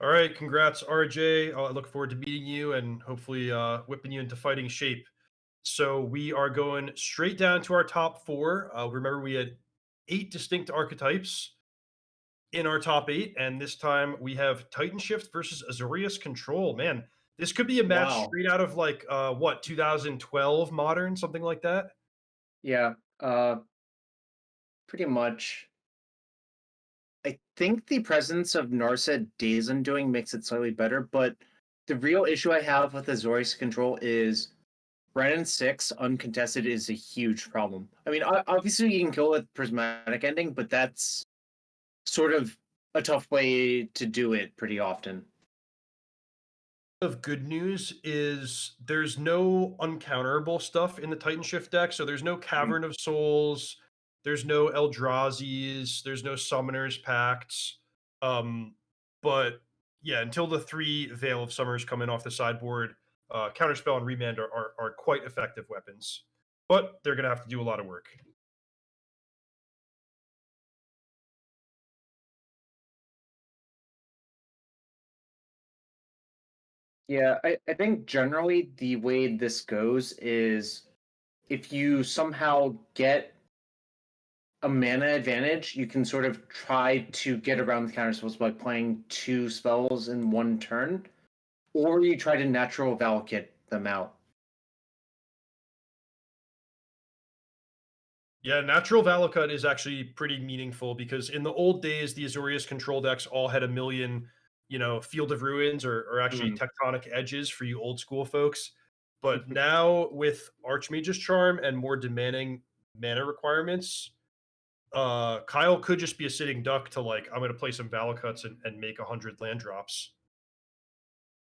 All right, congrats, RJ. I look forward to meeting you and hopefully whipping you into fighting shape. So we are going straight down to our top four. Remember, we had eight distinct archetypes in our top eight, and this time we have Titan Shift versus Azorius Control. Man, this could be a match Wow. straight out of like what 2012 modern, something like that. Yeah. Pretty much. I think the presence of Narset Days Undoing makes it slightly better, but the real issue I have with Azorius Control is Brandon 6 uncontested is a huge problem. I mean, obviously you can kill with prismatic ending, but that's sort of a tough way to do it pretty often. Of good news is there's no uncounterable stuff in the Titan Shift deck. So there's no Mhm. Cavern of Souls, there's no Eldrazi's, there's no Summoners Pacts. Um, but yeah, until the three Veil of Summers come in off the sideboard, Counterspell and Remand are quite effective weapons. But they're going to have to do a lot of work. Yeah, I think generally the way this goes is if you somehow get a mana advantage, you can sort of try to get around the counter spells by playing two spells in one turn, or you try to natural Valakut them out. Yeah, Natural Valakut is actually pretty meaningful because in the old days, the Azorius control decks all had a million, Field of Ruins or actually Mm. Tectonic Edges for you old school folks. But now with Archmage's Charm and more demanding mana requirements, Kyle could just be a sitting duck to like, I'm going to play some Valakuts and make 100 land drops.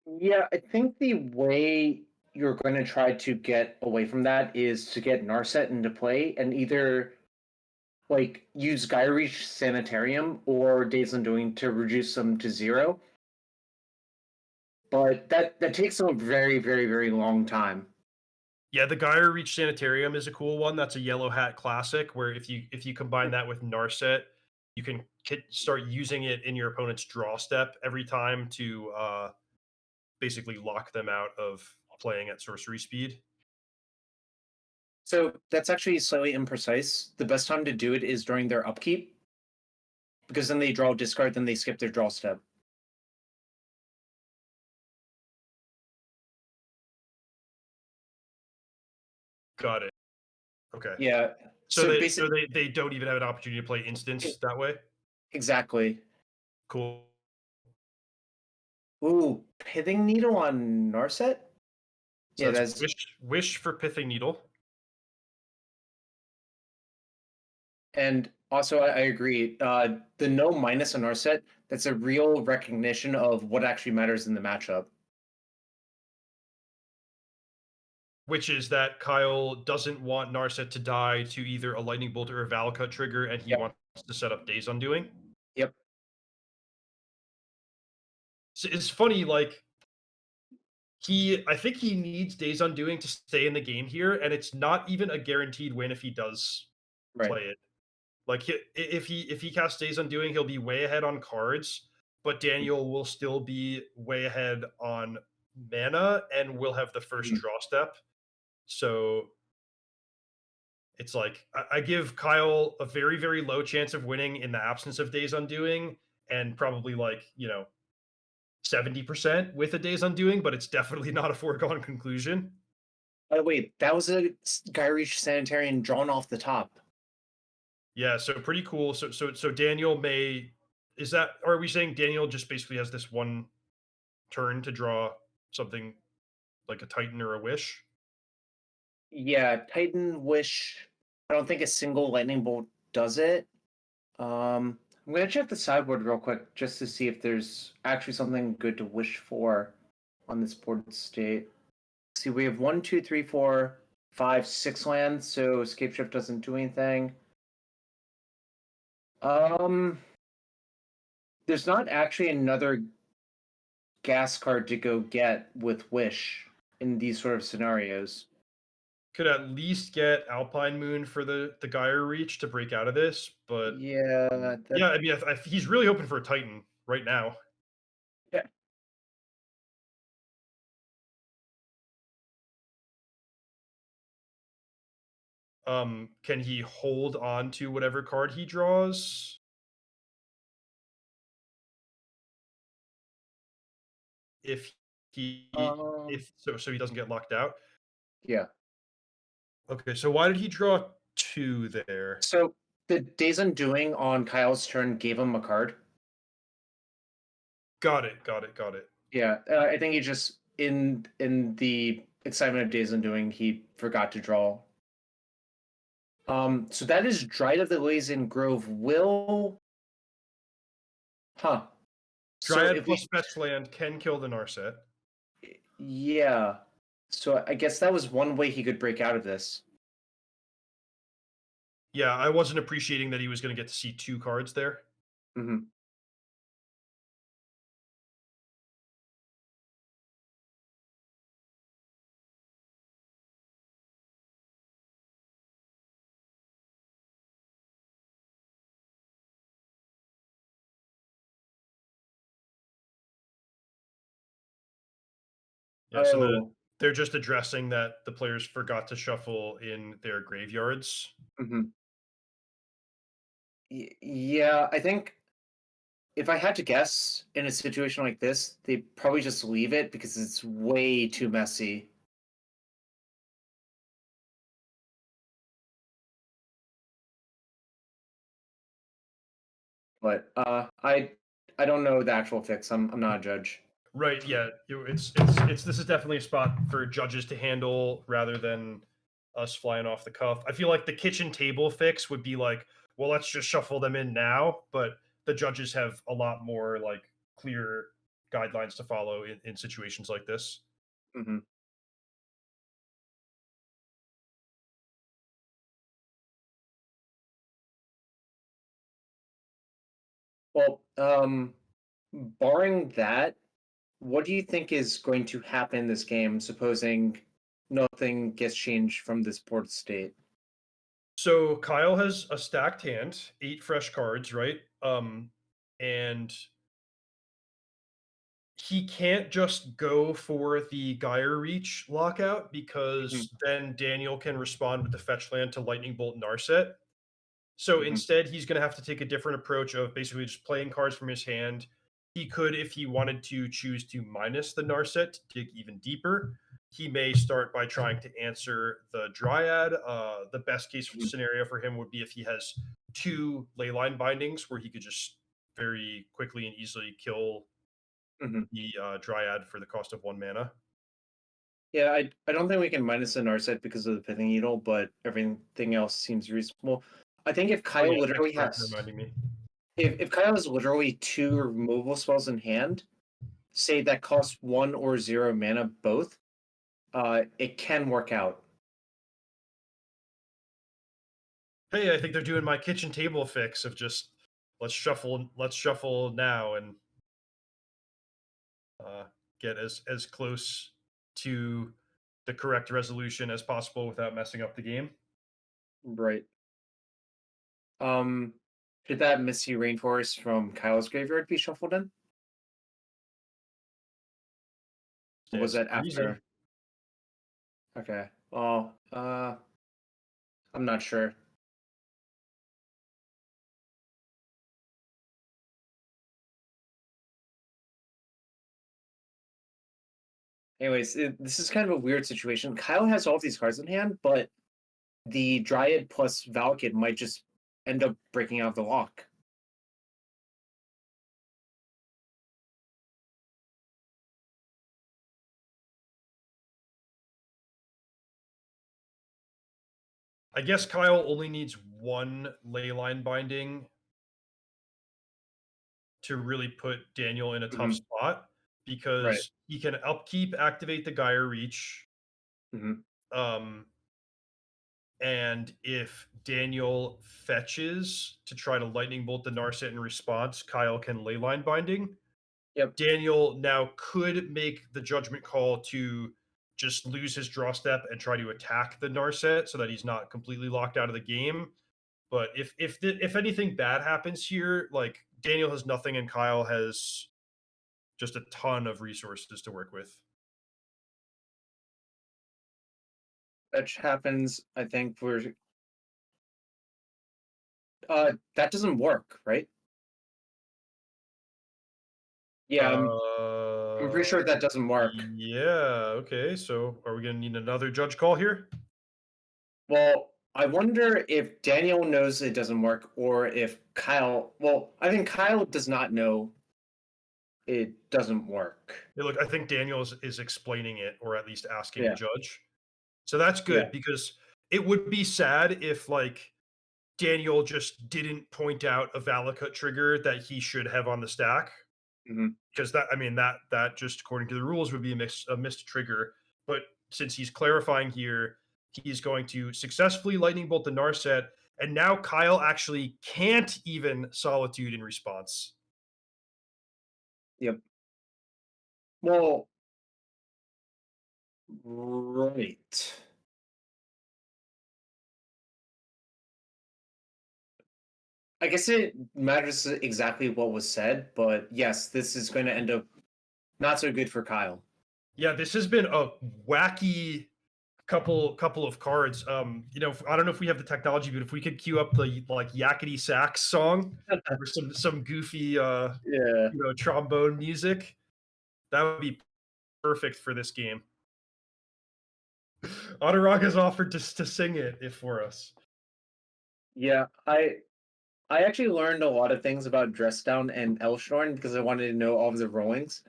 Yeah, I think the way you're going to try to get away from that is to get Narset into play and either like use Gyreach Sanitarium or Days Undoing to reduce them to zero. But that takes a very, very, very long time. Yeah, the Gyre Reach Sanitarium is a cool one. That's a yellow hat classic where if you combine that with Narset, you can start using it in your opponent's draw step every time to basically lock them out of playing at sorcery speed. So that's actually slightly imprecise. The best time to do it is during their upkeep, because then they draw discard, then they skip their draw step. Got it. Okay. Yeah. So So they so basic they don't even have an opportunity to play instance that way. exactly. Cool. Ooh, Pithing Needle on Narset? So Yeah, that's that's wish for Pithing Needle. and also I agree. The no minus on Narset, that's a real recognition of what actually matters in the matchup. Which is that Kyle doesn't want Narset to die to either a lightning bolt or a Valakut trigger, and he Yep. wants to set up Days Undoing. Yep. So it's funny, like I think he needs Days Undoing to stay in the game here, and it's not even a guaranteed win if he does Right. play it. Like if he casts Days Undoing, he'll be way ahead on cards, but Daniel will still be way ahead on mana and will have the first Mhm. draw step. So it's like I give Kyle a very, very low chance of winning in the absence of Days Undoing, and probably like, 70% with a Days Undoing, but it's definitely not a foregone conclusion. By the way, that was a Gyreach Sanitarian drawn off the top. Yeah, so pretty cool. So Daniel may is that are we saying Daniel just basically has this one turn to draw something like a Titan or a Wish? Yeah, Titan Wish. I don't think a single lightning bolt does it. I'm gonna check the sideboard real quick just to see if there's actually something good to wish for on this board state. See, we have one, two, three, four, five, six lands, so Escape Shift doesn't do anything. Um, there's not actually another gas card to go get with Wish in these sort of scenarios. Could at least get Alpine Moon for the Gyre Reach to break out of this, but Yeah, that yeah, I mean, he's really hoping for a Titan right now. Yeah. Can he hold on to whatever card he draws? If he Um, if so he doesn't get locked out? yeah. Okay, so why did he draw 2 there? So the Days Undoing on Kyle's turn gave him a card. Got it, got it, got it. Yeah, I think he just in the excitement of Days Undoing, he forgot to draw. So that is Dried of the Lazen Grove will, huh? So Dryad if we, plus fetch land can kill the Narset. yeah, so I guess that was one way he could break out of this. Yeah, I wasn't appreciating that he was gonna get to see 2 cards there. Hmm. Yeah, so Oh, they're just addressing that the players forgot to shuffle in their graveyards. hmm. Yeah, I think if I had to guess in a situation like this, they probably just leave it because it's way too messy. But I don't know the actual fix. I'm not a judge. Right, yeah, it's this is definitely a spot for judges to handle rather than us flying off the cuff. I feel like the kitchen table fix would be like, well, let's just shuffle them in now, but the judges have a lot more like clear guidelines to follow in situations like this. Hmm. Well, barring that, what do you think is going to happen in this game, supposing nothing gets changed from this board state? So Kyle has a stacked hand, 8 fresh cards, right? And he can't just go for the Gyre Reach lockout Hmm. because then Daniel can respond with the fetch land to Lightning Bolt Narset. So Hmm. instead, he's going to have to take a different approach of basically just playing cards from his hand. He could, if he wanted to, choose to minus the Narset to dig even deeper. He may start by trying to answer the Dryad. The best case Hmm. scenario for him would be if he has 2 leyline bindings where he could just very quickly and easily kill Hmm. the Dryad for the cost of 1 mana. Yeah, I don't think we can minus the Narset because of the Pithing Needle, but everything else seems reasonable. I think if Oh Kyle yeah, thanks literally for has reminding me. if Kyle has literally 2 removal spells in hand, say that cost 1 or 0 mana both, it can work out. Hey, I think they're doing my kitchen table fix of just let's shuffle now and uh, get as close to the correct resolution as possible without messing up the game. Right. Um, should that Misty Rainforest from Kyle's graveyard be shuffled in? Or was Stands to that reason. after? Okay. Well, I'm not sure. Anyways, this is kind of a weird situation. Kyle has all of these cards in hand, but the Dryad plus Valakut might just end up breaking out the lock. I guess Kyle only needs 1 leyline binding to really put Daniel in a tough Hmm. spot Right. because he can upkeep, activate the Gyre Reach. Hmm. Um, and if Daniel fetches to try to Lightning Bolt the Narset in response, Kyle can leyline binding. Yep. Daniel now could make the judgment call to just lose his draw step and try to attack the Narset so that he's not completely locked out of the game. But if anything bad happens here, like Daniel has nothing and Kyle has just a ton of resources to work with. Which happens, I think, for that doesn't work, right? Yeah, I'm Uh, pretty sure that doesn't work. yeah. Okay. So, are we gonna need another judge call here? Well, I wonder if Daniel knows it doesn't work, or if Kyle. Well, I think Kyle does not know it doesn't work. Yeah, look, I think Daniel is explaining it, or at least asking the Yeah, judge. So that's yeah, good because it would be sad if like Daniel just didn't point out a Valakut trigger that he should have on the stack. hmm Because that, I mean, that just according to the rules would be a missed trigger. But since he's clarifying here, he's going to successfully lightning bolt the Narset, and now Kyle actually can't even solitude in response. yep. Well, right. I guess it matters exactly what was said, but yes, this is going to end up not so good for Kyle. Yeah, this has been a wacky couple of cards. I don't know if we have the technology, but if we could queue up the like yakety sax song or some goofy Yeah. trombone music, that would be perfect for this game. Otarag has offered to sing it if for us. Yeah, I actually learned a lot of things about Dress Down and Elshorn because I wanted to know all of the rowings.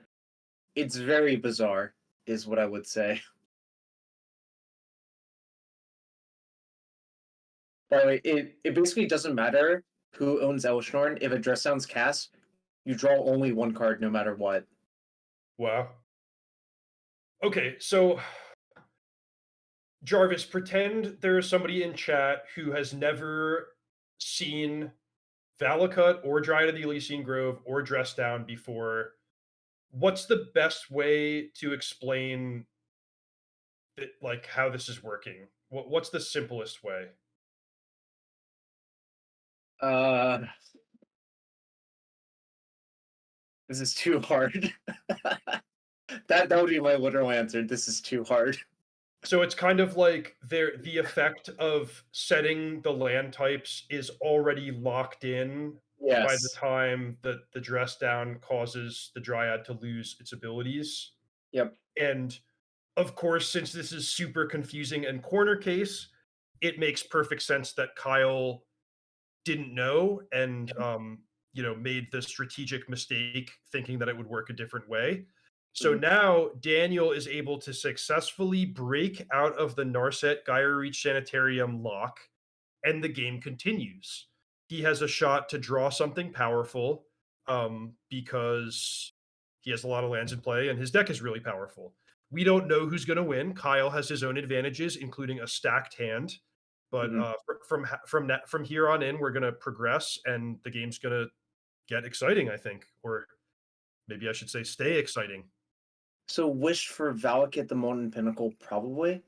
It's very bizarre, is what I would say. By the way, it basically doesn't matter who owns Elshorn. If a Dress Down's cast, you draw only one card no matter what. Wow. Okay, so Jarvis, pretend there is somebody in chat who has never seen Valakut or Dryad of the Elysian Grove or Dress Down before. What's the best way to explain like how this is working? What's the simplest way? Uh, this is too hard. That would be my literal answer. This is too hard. So it's kind of like the effect of setting the land types is already locked in by the Yes. time that the dress down causes the dryad to lose its abilities. Yep. And of course, since this is super confusing and corner case, it makes perfect sense that Kyle didn't know and made the strategic mistake thinking that it would work a different way. So Mhm. now Daniel is able to successfully break out of the Narset Gyre Reach Sanitarium lock, and the game continues. He has a shot to draw something powerful because he has a lot of lands in play and his deck is really powerful. We don't know who's going to win. Kyle has his own advantages, including a stacked hand. But Mhm. from here on in, we're going to progress, and the game's going to get exciting. I think, or maybe I should say, stay exciting. So wish for Valak at the Molten Pinnacle, probably.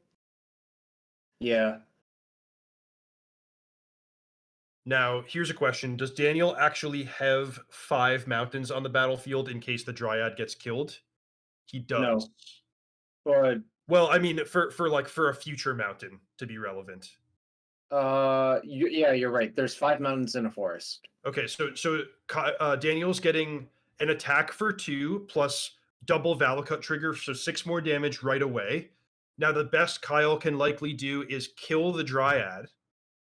Yeah. Now, here's a question: does Daniel actually have 5 mountains on the battlefield in case the Dryad gets killed? He does. No. But Well, I mean, for a future mountain to be relevant. yeah, you're right. There's 5 mountains in a forest. Okay, Daniel's getting an attack for 2 plus double Valakut trigger, so 6 more damage right away. Now, the best Kyle can likely do is kill the Dryad,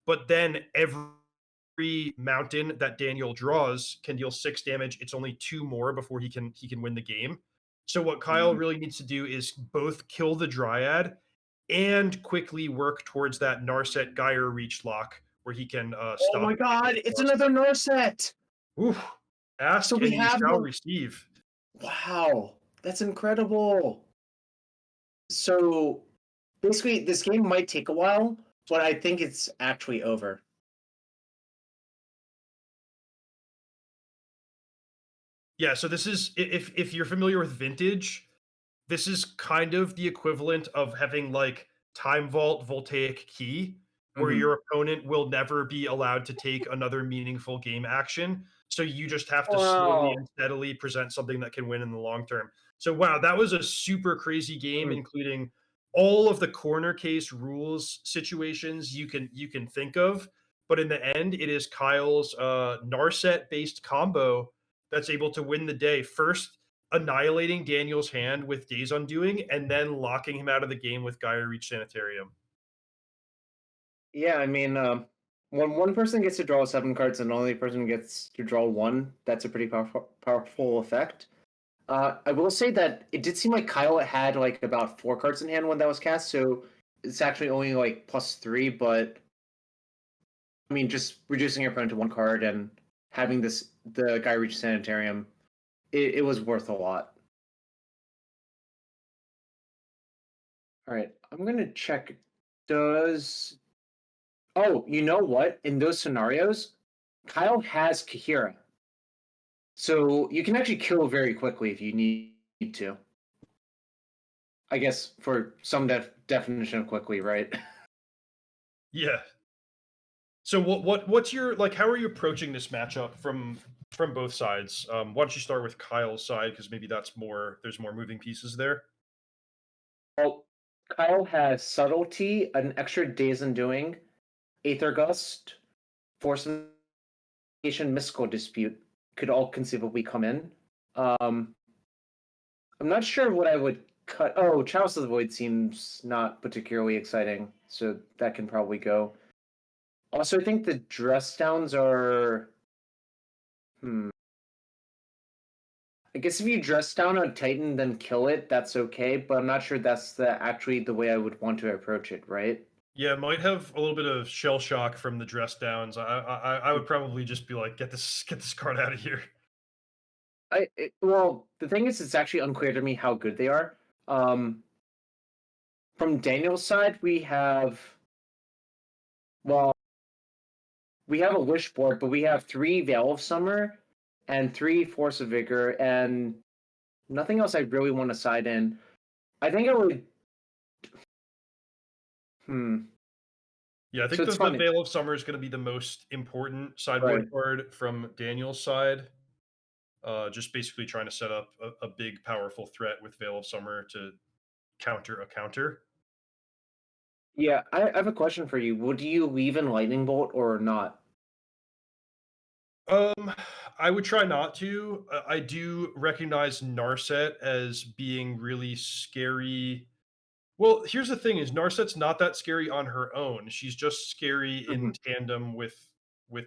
but then every mountain that Daniel draws can deal 6 damage. It's only 2 more before he can win the game. So what Kyle Mhm. really needs to do is both kill the Dryad and quickly work towards that Narset Gyre reach lock where he can Oh stop my god, Daniel's it's Narset. another Narset! Oof. So Ask we and you have shall the receive. wow, that's incredible. So basically, this game might take a while, but I think it's actually over. Yeah, so this is if you're familiar with Vintage, this is kind of the equivalent of having like Time Vault Voltaic Key, where Mhm. your opponent will never be allowed to take another meaningful game action. So you just have to slowly Wow. and steadily present something that can win in the long term. So wow, that was a super crazy game, Mm. including all of the corner case rules situations you can think of. But in the end, it is Kyle's Narset based combo that's able to win the day. First, annihilating Daniel's hand with Days Undoing, and then locking him out of the game with Gaia Reach Sanitarium. Yeah, I mean, when one person gets to draw 7 cards and only person gets to draw one, that's a pretty powerful effect. I will say that it did seem like Kyle had like about 4 cards in hand when that was cast, so it's actually only like +3. But I mean, just reducing your opponent to 1 card and having the guy reach Sanitarium, it was worth a lot. All right, I'm gonna check. Does Oh, you know what? In those scenarios, Kyle has Kahira. So you can actually kill very quickly if you need to. I guess for some definition of quickly, right? Yeah. So what's your like? How are you approaching this matchup from both sides? Why don't you start with Kyle's side because maybe that's more. There's more moving pieces there. Well, Kyle has subtlety, an extra days undoing, Aether Gust, Force Nation, Mystical Dispute could all conceivably come in. Um, I'm not sure what I would cut. Oh, Chalice of the Void seems not particularly exciting, so that can probably go. Also, I think the dress downs are. Hmm. I guess if you dress down a Titan, then kill it, that's okay. But I'm not sure that's actually the way I would want to approach it, right? Yeah, it might have a little bit of shell shock from the dress downs. I would probably just be like, get this card out of here. Well, the thing is, it's actually unclear to me how good they are. Um, from Daniel's side, well, we have a wish board, but we have 3 Veil of Summer and 3 Force of Vigor, and nothing else I really want to side in. I think I would. Hmm. Yeah, I So think it's the funny, Veil of Summer is going to be the most important sideboard right? card from Daniel's side. Just basically trying to set up a big, powerful threat with Veil of Summer to counter a counter. Yeah, I have a question for you. Would you leave in Lightning Bolt or not? Um, I would try not to. I do recognize Narset as being really scary. Well, here's the thing: is Narset's not that scary on her own. She's just scary in Hmm. tandem with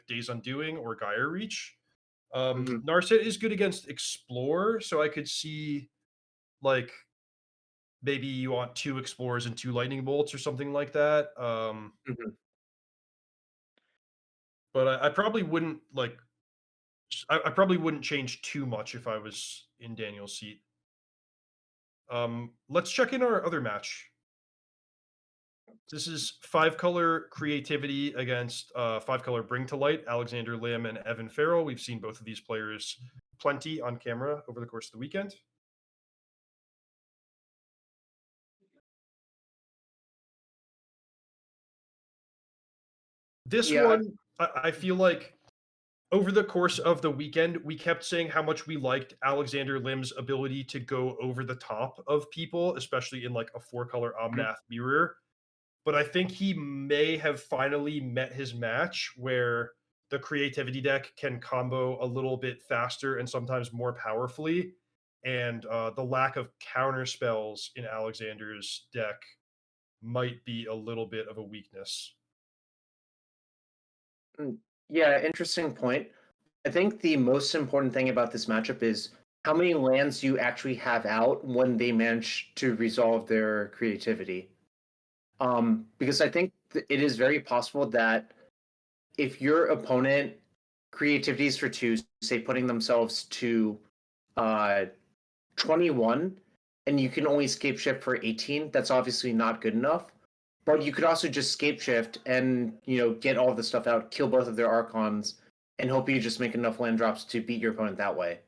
Days Undoing or Gaia Reach. Hmm. Narset is good against Explore, so I could see like maybe you want 2 Explorers and 2 Lightning Bolts or something like that. Hmm. But I probably wouldn't like. I probably wouldn't change too much if I was in Daniel's seat. Let's check in our other match. This is 5 color creativity against 5 color bring to light, Alexander Lim and Evan Farrell. We've seen both of these players plenty on camera over the course of the weekend. This Yeah. one, I feel like over the course of the weekend, we kept saying how much we liked Alexander Lim's ability to go over the top of people, especially in like a 4 color Omnath mirror. But I think he may have finally met his match where the creativity deck can combo a little bit faster and sometimes more powerfully. And the lack of counter spells in Alexander's deck might be a little bit of a weakness. Mm, yeah, interesting point. I think the most important thing about this matchup is how many lands you actually have out when they manage to resolve their creativity. Because I think it is very possible that if your opponent creativities for 2, say putting themselves to uh 21, and you can only scape shift for 18, that's obviously not good enough. But you could also just scape shift and get all the stuff out, kill both of their archons, and hope you just make enough land drops to beat your opponent that way.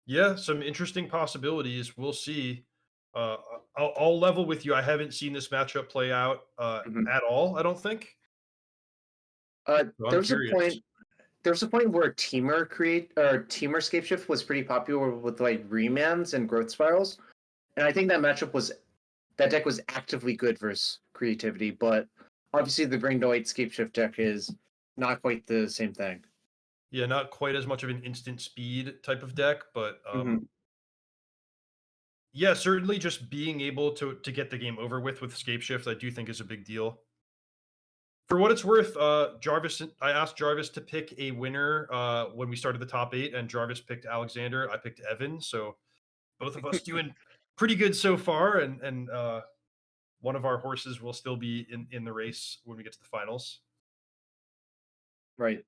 Yeah, some interesting possibilities. We'll see. Uh, I'll level with you. I haven't seen this matchup play out Mhm. at all. I don't think. So I'm There was a curious. point. there's a point where Teamer Scapeshift was pretty popular with like remans and growth spirals, and I think that deck was actively good versus creativity, but obviously the Bring to Light Scapeshift deck is not quite the same thing. Yeah, not quite as much of an instant speed type of deck, but Mm-hmm. yeah, certainly just being able to get the game over with Scape Shift, I do think is a big deal. For what it's worth, I asked Jarvis to pick a winner when we started the top 8, and Jarvis picked Alexander. I picked Evan, so both of us doing pretty good so far, and one of our horses will still be in the race when we get to the finals. Right.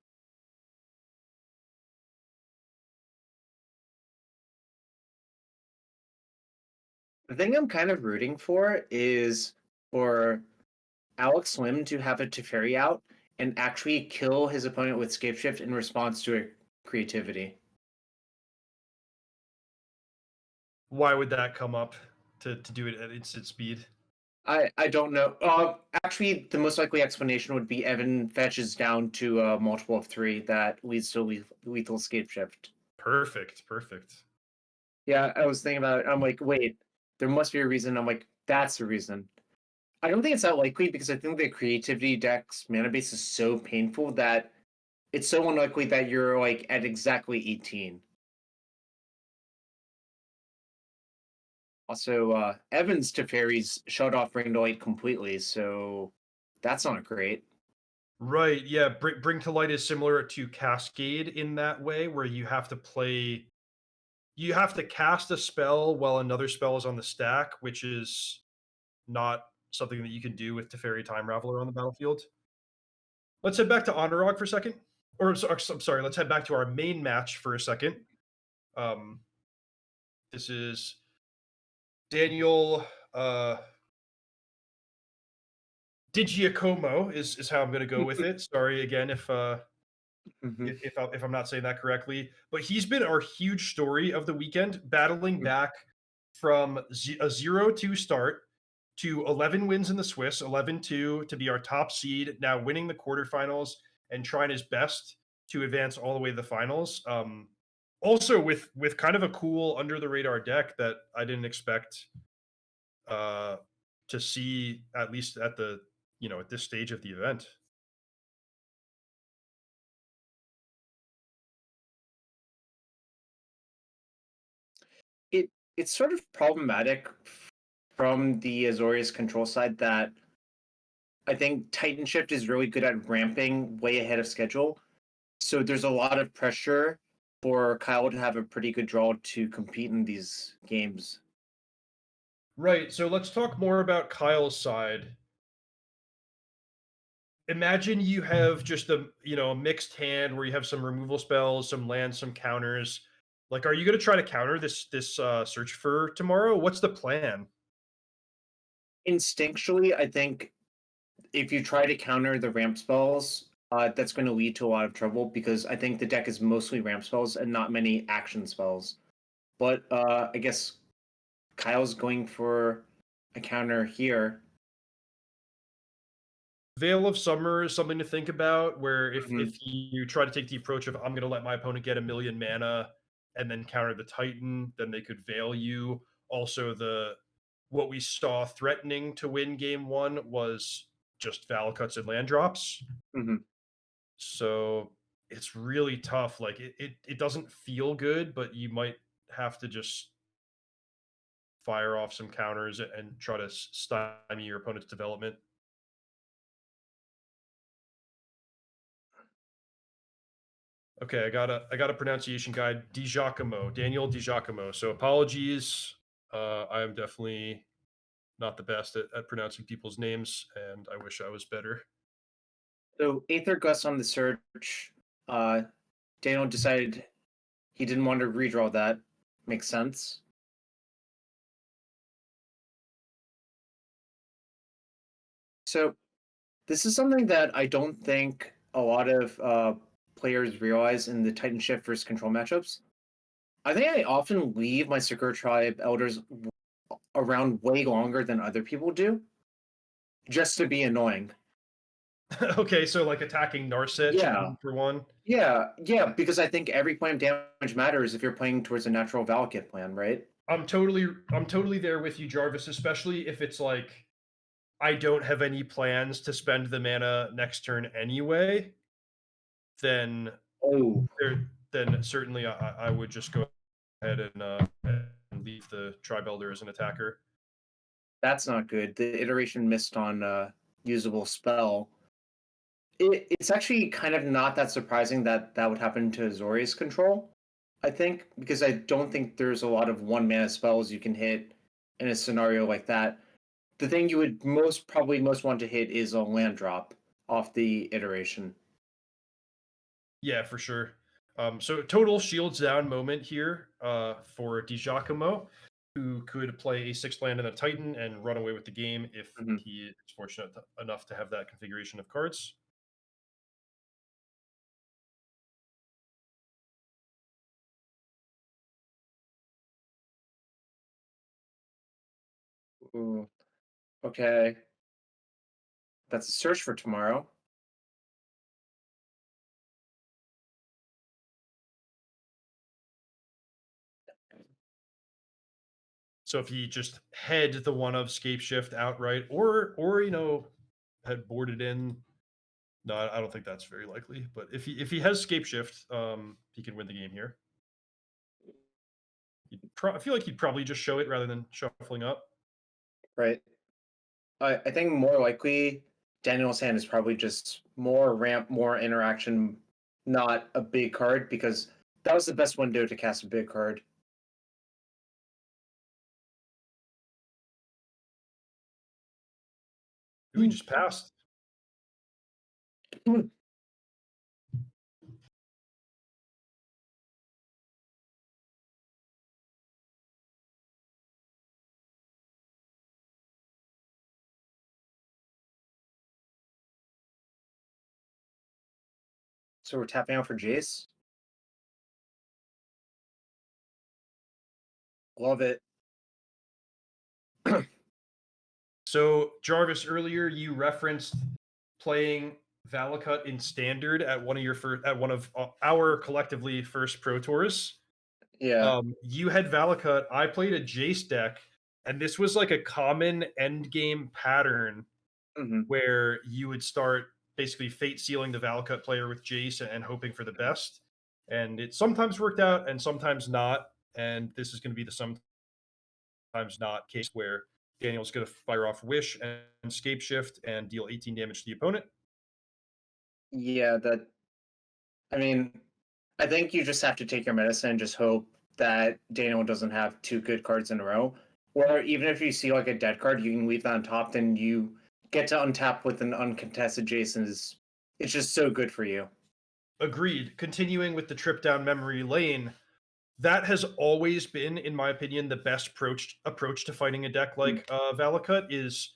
The thing I'm kind of rooting for is for Alex Swim to have a Teferi out and actually kill his opponent with Scapeshift in response to a creativity. Why would that come up to do it at instant speed? I don't know. Actually, the most likely explanation would be Evan fetches down to a multiple of 3 that leads to lethal Scapeshift. Perfect, perfect. Yeah, I was thinking about it. I'm like, wait, there must be a reason. I'm like, that's the reason. I don't think it's that likely because I think the creativity deck's mana base is so painful that it's so unlikely that you're like at exactly 18. Also, Evans Teferi's shut off Ring to Light completely, so that's not great. Right, yeah, Bring to Light is similar to Cascade in that way, where you have to cast a spell while another spell is on the stack, which is not something that you can do with Teferi Time Raveler on the battlefield. Let's head back to Honorog for a second. I'm sorry, let's head back to our main match for a second. Um, this is Daniel Digiacomo is how I'm going to go with it. Sorry again Mm-hmm. if I'm not saying that correctly, but he's been our huge story of the weekend, battling back from a 0-2 start to 11 wins in the Swiss, 11-2 to be our top seed, now winning the quarterfinals and trying his best to advance all the way to the finals. Also with kind of a cool under the radar deck that I didn't expect uh, to see, at least at the at this stage of the event. It's sort of problematic from the Azorius control side that I think Titan Shift is really good at ramping way ahead of schedule. So there's a lot of pressure for Kyle to have a pretty good draw to compete in these games. Right. So let's talk more about Kyle's side. Imagine you have just a mixed hand where you have some removal spells, some lands, some counters. Like, are you going to try to counter this search for tomorrow? What's the plan? Instinctually, I think if you try to counter the ramp spells, that's going to lead to a lot of trouble because I think the deck is mostly ramp spells and not many action spells. But I guess Kyle's going for a counter here. Veil of Summer is something to think about. Where Mhm. if you try to take the approach of I'm going to let my opponent get a million mana and then counter the Titan, then they could veil you. Also, the what we saw threatening to win game one was just Valakut's and land drops. Mhm. So it's really tough. Like it doesn't feel good, but you might have to just fire off some counters and try to stymie your opponent's development. Okay, I got a pronunciation guide. Di Daniel Di So apologies. I am definitely not the best at pronouncing people's names, and I wish I was better. So Aether Gus on the search. Uh, Daniel decided he didn't want to redraw that. Makes sense. So this is something that I don't think a lot of players realize in the Titan Shift versus Control matchups. I think I often leave my Sakura Tribe Elders around way longer than other people do, just to be annoying. Okay, so like attacking Narset Yeah, for one. yeah, because I think every point of damage matters if you're playing towards a natural Valakut plan, right? I'm totally there with you, Jarvis, especially if it's like I don't have any plans to spend the mana next turn anyway, then Oh, then certainly I would just go ahead and leave the Tribe Elder as an attacker. that's not good. The iteration missed on usable spell. It's actually kind of not that surprising that that would happen to Azorius control. I think because I don't think there's a lot of one mana spells you can hit in a scenario like that. The thing you would most want to hit is a land drop off the iteration. Yeah, for sure. So total shields down moment here for DiGiacomo, who could play a 6 land and a Titan and run away with the game if Mhm. he is fortunate enough to have that configuration of cards. Ooh, okay, that's a search for tomorrow. So if he just had the one of Scape Shift outright, or had boarded in. No, I don't think that's very likely. But if he has Scape Shift, he can win the game here. I feel like he'd probably just show it rather than shuffling up. Right. I think more likely Daniel's hand is probably just more ramp, more interaction, not a big card because that was the best window to cast a big card. Ooh, he just passed. So we're tapping out for Jace. Love it. So Jarvis, earlier you referenced playing Valakut in standard at one of our collectively first Pro Tours. Yeah. You had Valakut. I played a Jace deck, and this was like a common end game pattern Hmm. where you would start basically fate sealing the Valakut player with Jace and hoping for the best. And it sometimes worked out and sometimes not. And this is going to be the sometimes not case where Daniel's going to fire off Wish and Scape Shift and deal 18 damage to the opponent. Yeah, that I mean, I think you just have to take your medicine and just hope that Daniel doesn't have two good cards in a row. Or even if you see like a dead card, you can leave that on top, then you get to untap with an uncontested Jason is it's just so good for you. Agreed. Continuing with the trip down memory lane, that has always been, in my opinion, the best approach to fighting a deck Mm. like Valakut is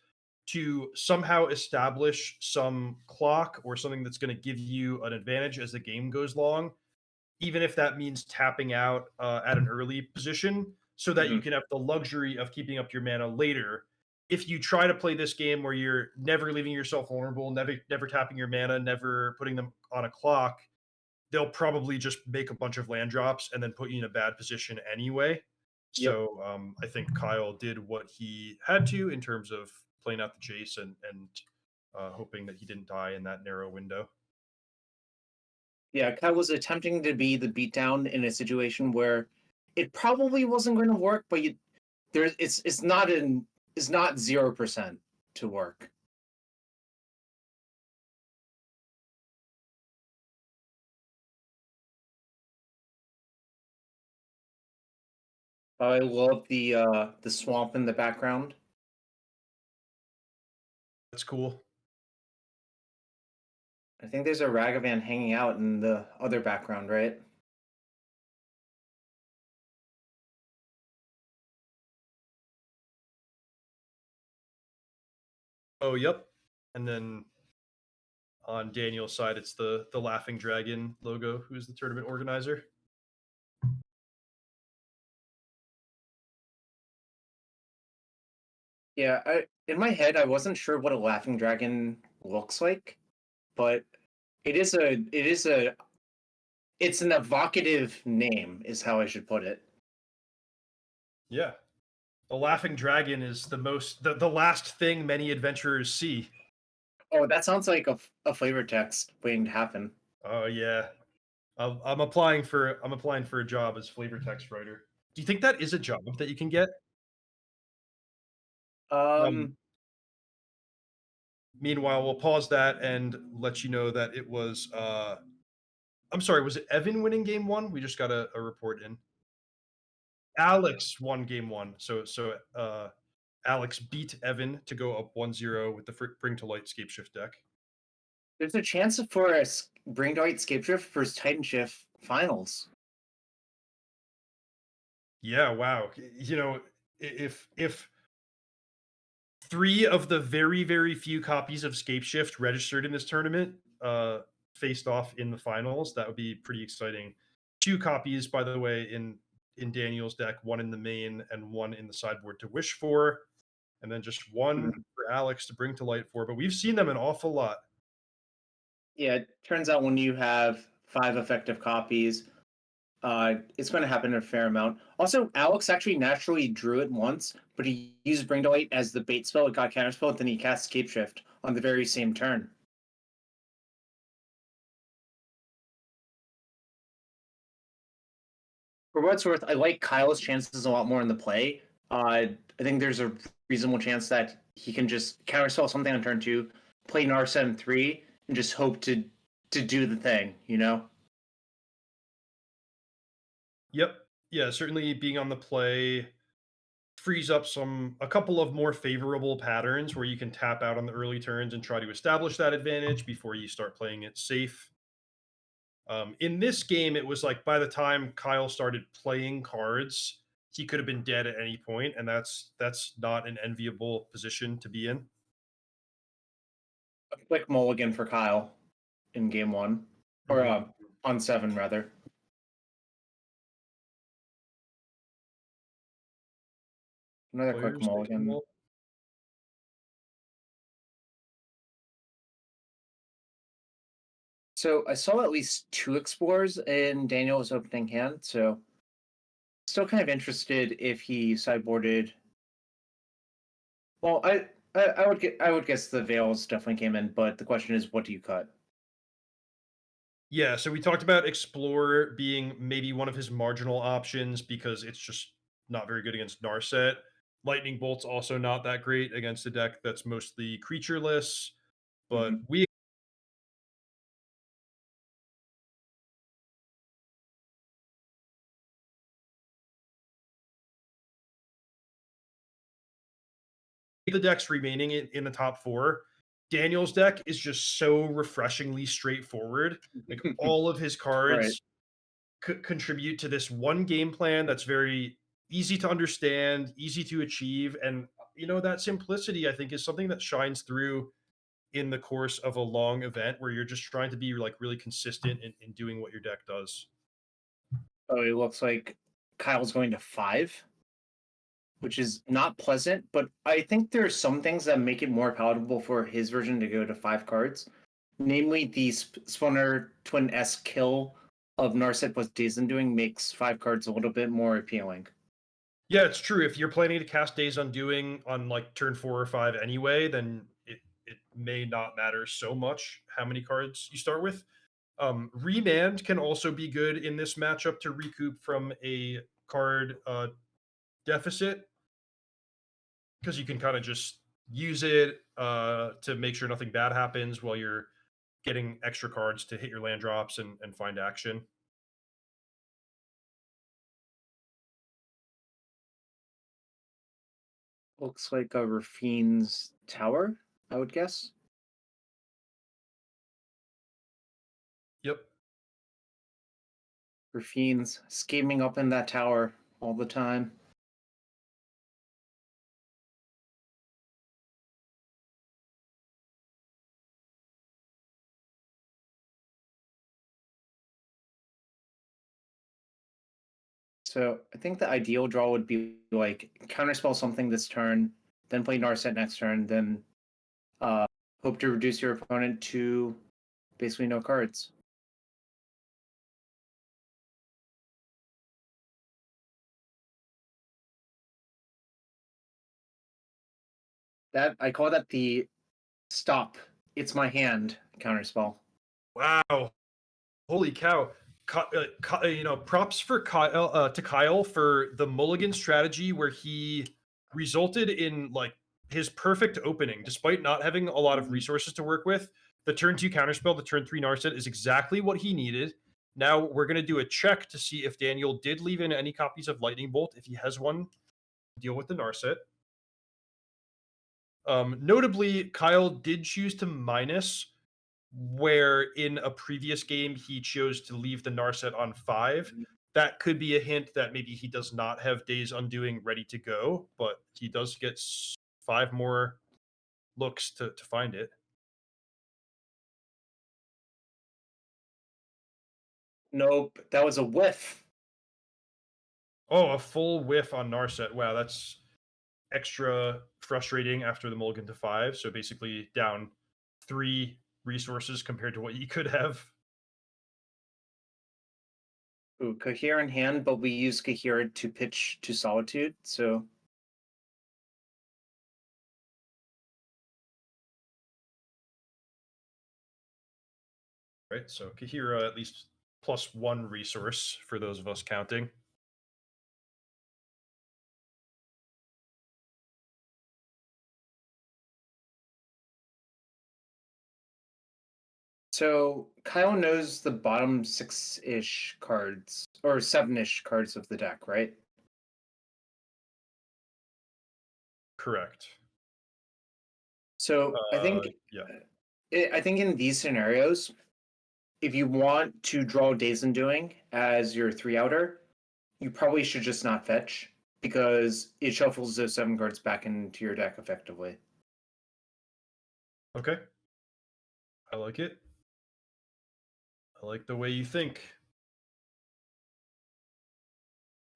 to somehow establish some clock or something that's going to give you an advantage as the game goes long, even if that means tapping out at an early position, so that you Mhm. can have the luxury of keeping up your mana later. If you try to play this game where you're never leaving yourself vulnerable, never tapping your mana, never putting them on a clock, they'll probably just make a bunch of land drops and then put you in a bad position anyway. Yep. So I think Kyle did what he had to in terms of playing out the chase and hoping that he didn't die in that narrow window. Yeah, Kyle was attempting to be the beatdown in a situation where it probably wasn't going to work, but it's not 0% to work. I love the swamp in the background. That's cool. I think there's a Ragavan hanging out in the other background, right? Oh, yep. And then on Daniel's side, it's the Laughing Dragon logo, who's the tournament organizer. Yeah, in my head, I wasn't sure what a laughing dragon looks like. but it's an evocative name, is how I should put it. Yeah. The laughing dragon is the last thing many adventurers see. Oh, that sounds like a flavor text waiting to happen. Oh yeah. I'm applying for a job as flavor text writer. Do you think that is a job that you can get? Um, Um, Meanwhile, we'll pause that and let you know that it was I'm sorry, was it Evan winning game one? We just got a report in. Alex won game one. So Alex beat Evan to go up 1-0 with the Bring to Light Scape Shift deck. there's a chance for a Bring to Light Scape Shift versus Titan Shift finals. Yeah, wow. If three of the very, very few copies of Scape Shift registered in this tournament faced off in the finals, that would be pretty exciting. Two copies, by the way, in Daniel's deck, one in the main and one in the sideboard to wish for, and then just one Mhm. for Alex to bring to light for. But we've seen them an awful lot. Yeah, it turns out when you have 5 effective copies, it's going to happen a fair amount. Also, Alex actually naturally drew it once, but he used Bring to Light as the bait spell. It got counterspell, then he cast Scape Shift on the very same turn. For what it's worth, I like Kyle's chances a lot more in the play. I think there's a reasonable chance that he can just counterspell something on turn 2, play Narset in 3, and just hope to do the thing, you know? Yep. Yeah, certainly being on the play frees up a couple of more favorable patterns where you can tap out on the early turns and try to establish that advantage before you start playing it safe. In this game, it was like by the time Kyle started playing cards, he could have been dead at any point, and that's not an enviable position to be in. A quick mulligan for Kyle in game 1, or Mhm. on 7, rather. Another quick Players taking mulligan. well. So I saw at least 2 explorers in Daniel's opening hand, so still kind of interested if he sideboarded. Well, I would guess the Veils definitely came in, but the question is, what do you cut? Yeah, so we talked about Explorer being maybe one of his marginal options because it's just not very good against Narset. Lightning Bolt's also not that great against a deck that's mostly creatureless, but Mhm. we the decks remaining in the top four. Daniel's deck is just so refreshingly straightforward. Like all of his Right. cards contribute to this one game plan that's very easy to understand, easy to achieve, and that simplicity I think is something that shines through in the course of a long event where you're just trying to be like really consistent in doing what your deck does. So it looks like Kyle's going to 5, which is not pleasant, but I think there are some things that make it more palatable for his version to go to 5 cards. Namely, the Spawner Twin S kill of Narset plus Dazen doing makes 5 cards a little bit more appealing. Yeah, it's true. If you're planning to cast Days Undoing on like turn 4 or 5 anyway, then it may not matter so much how many cards you start with. Remand can also be good in this matchup to recoup from a card deficit because you can kind of just use it to make sure nothing bad happens while you're getting extra cards to hit your land drops and find action. Looks like a Rafine's Tower, I would guess. Yep. Rafine's scheming up in that tower all the time. So I think the ideal draw would be like counterspell something this turn, then play Narset next turn, then uh, hope to reduce your opponent to basically no cards. That I call that the stop. It's my hand counterspell. Wow. Holy cow. Props for Kyle to Kyle for the mulligan strategy where he resulted in like his perfect opening, despite not having a lot of resources to work with. The turn 2 counterspell, the turn 3 Narset is exactly what he needed. Now we're going to do a check to see if Daniel did leave in any copies of Lightning Bolt. If he has one, deal with the Narset. Notably, Kyle did choose to minus, where in a previous game he chose to leave the Narset on 5. That could be a hint that maybe he does not have Days Undoing ready to go, but he does get 5 more looks to find it. Nope, that was a whiff. Oh, a full whiff on Narset. Wow, that's extra frustrating after the mulligan to 5. So basically down 3 resources compared to what you could have. Ooh, coherent hand, but we use coherent to pitch to solitude, so Right, so Kahira at least +1 resource for those of us counting. so Kyle knows the bottom 6-ish cards or 7-ish cards of the deck, right? Correct. So Yeah. I think in these scenarios, if you want to draw Days Undoing as your 3-outer, you probably should just not fetch because it shuffles those 7 cards back into your deck effectively. Okay. I like it. I like the way you think.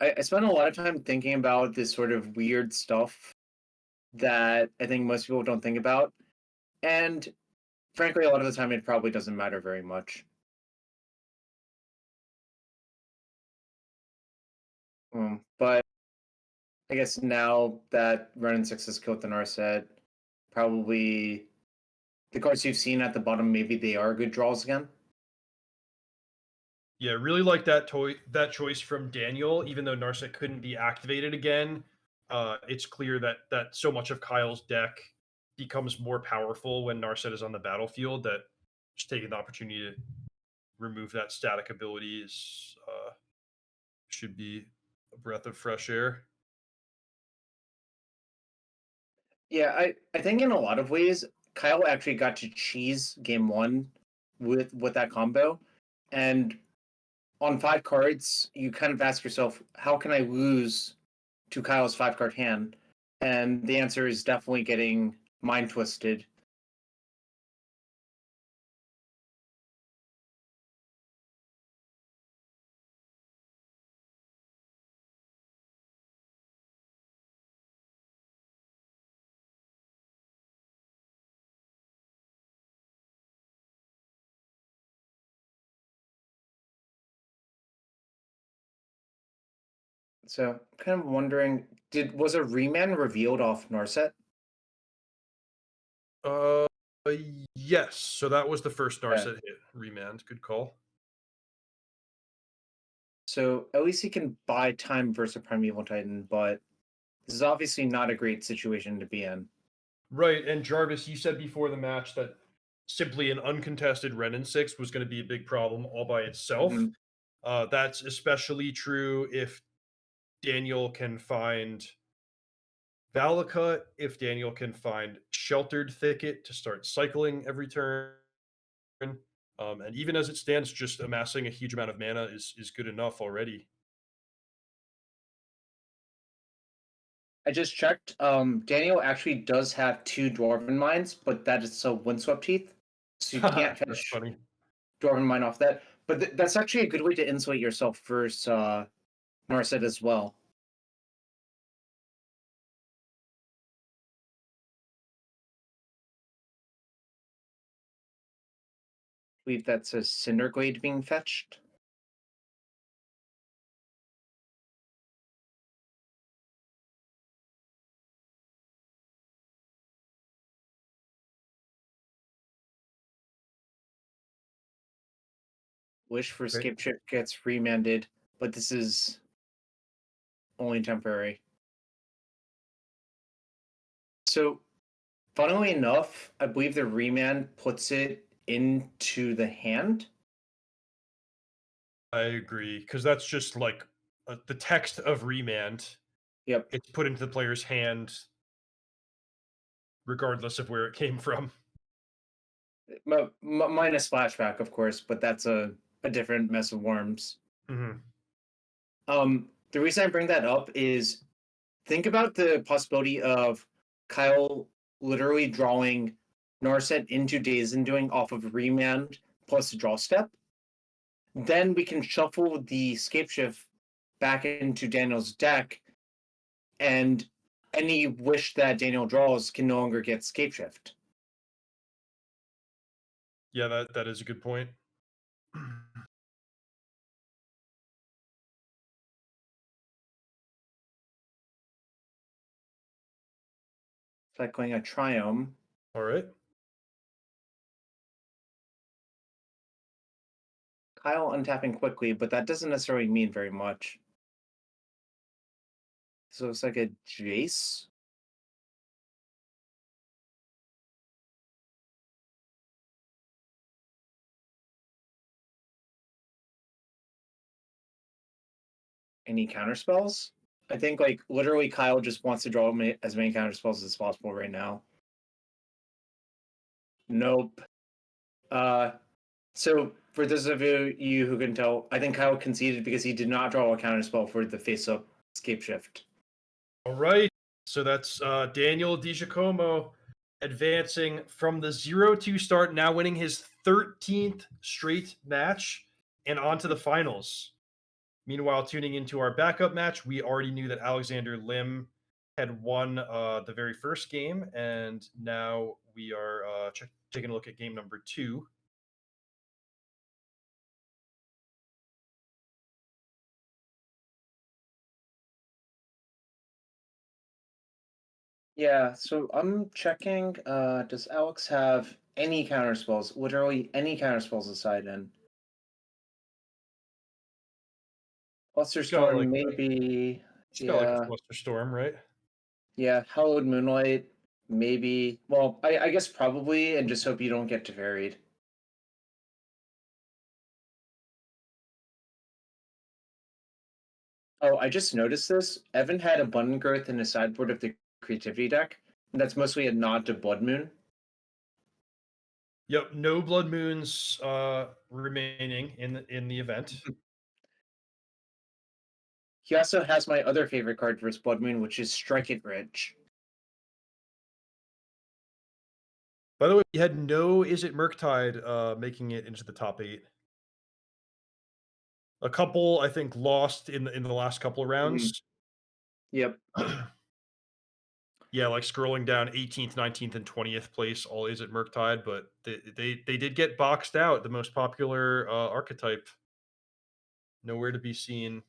I spent a lot of time thinking about this sort of weird stuff that I think most people don't think about. And frankly, a lot of the time, it probably doesn't matter very much. But I guess now that Renin 6 has killed the Narset, probably the cards you've seen at the bottom, maybe they are good draws again. Yeah, really like that choice from Daniel. Even though Narset couldn't be activated again, it's clear that so much of Kyle's deck becomes more powerful when Narset is on the battlefield. That just taking the opportunity to remove that static ability should be a breath of fresh air. Yeah, I think in a lot of ways, Kyle actually got to cheese game one with that combo. And on 5 cards, you kind of ask yourself, how can I lose to Kyle's 5-card hand? And the answer is definitely getting mind twisted. So kind of wondering, was a reman revealed off Narset? Uh, yes. So that was the first Yeah. Narset hit. Remand. Good call. So at least he can buy time versus a Primeval Titan, but this is obviously not a great situation to be in. Right, and Jarvis, you said before the match that simply an uncontested Renin 6 was going to be a big problem all by itself. Mhm. That's especially true if Daniel can find Valakut, if Daniel can find Sheltered Thicket to start cycling every turn. And even as it stands, just amassing a huge amount of mana is good enough already. I just checked. Daniel actually does have 2 Dwarven Mines, but that is so Windswept Teeth, so you can't That's fetch funny. Dwarven Mine off that. But that's actually a good way to insulate yourself versus Narset as well. believe that's a Cinderglade being fetched. Wish for Great. Escape Shift gets remanded, but this is only temporary. So, funnily enough, I believe the remand puts it into the hand. I agree because that's just like the text of remand. Yep. It's put into the player's hand regardless of where it came from. Minus flashback, of course, but that's a different mess of worms. Mhm. The reason I bring that up is think about the possibility of Kyle literally drawing Narset into Days and doing off of remand plus a draw step. Then we can shuffle the scape shift back into Daniel's deck, and any wish that Daniel draws can no longer get scape shift. Yeah, that is a good point. Cycling a Triome. All right. Kyle untapping quickly, but that doesn't necessarily mean very much. So it's like a Jace. Any counter spells? I think like literally Kyle just wants to draw as many counter spells as possible right now. Nope. Uh, so for those of you who can tell, I think Kyle conceded because he did not draw a counter spell for the face-up escape shift. All right. So that's Daniel DiGiacomo advancing from the 0-2 start, now winning his 13th straight match and on to the finals. Meanwhile, tuning into our backup match, we already knew that Alexander Lim had won the very first game, and now we are taking a look at game number 2. Yeah, so I'm checking. Does Alex have any counter spells? Literally any counter spells aside in Cluster He's got like Storm, maybe. a Yeah, Fluster Storm, right? yeah. Hallowed Moonlight, maybe. Well, I guess probably, and just hope you don't get varied. Oh, I just noticed this. Evan had Abundant Growth in his sideboard of the Creativity deck, and that's mostly a nod to Blood Moon. Yep, no Blood Moons remaining in the event. He also has my other favorite card versus Blood Moon, which is Strike It Rich. By the way, we had no Is It Murktide making it into the top 8. A couple, I think, lost in the last couple of Mhm. rounds. Yep. Yeah, like scrolling down 18th, 19th, and 20th place, all Is It Murktide, but they did get boxed out. The most popular archetype, nowhere to be seen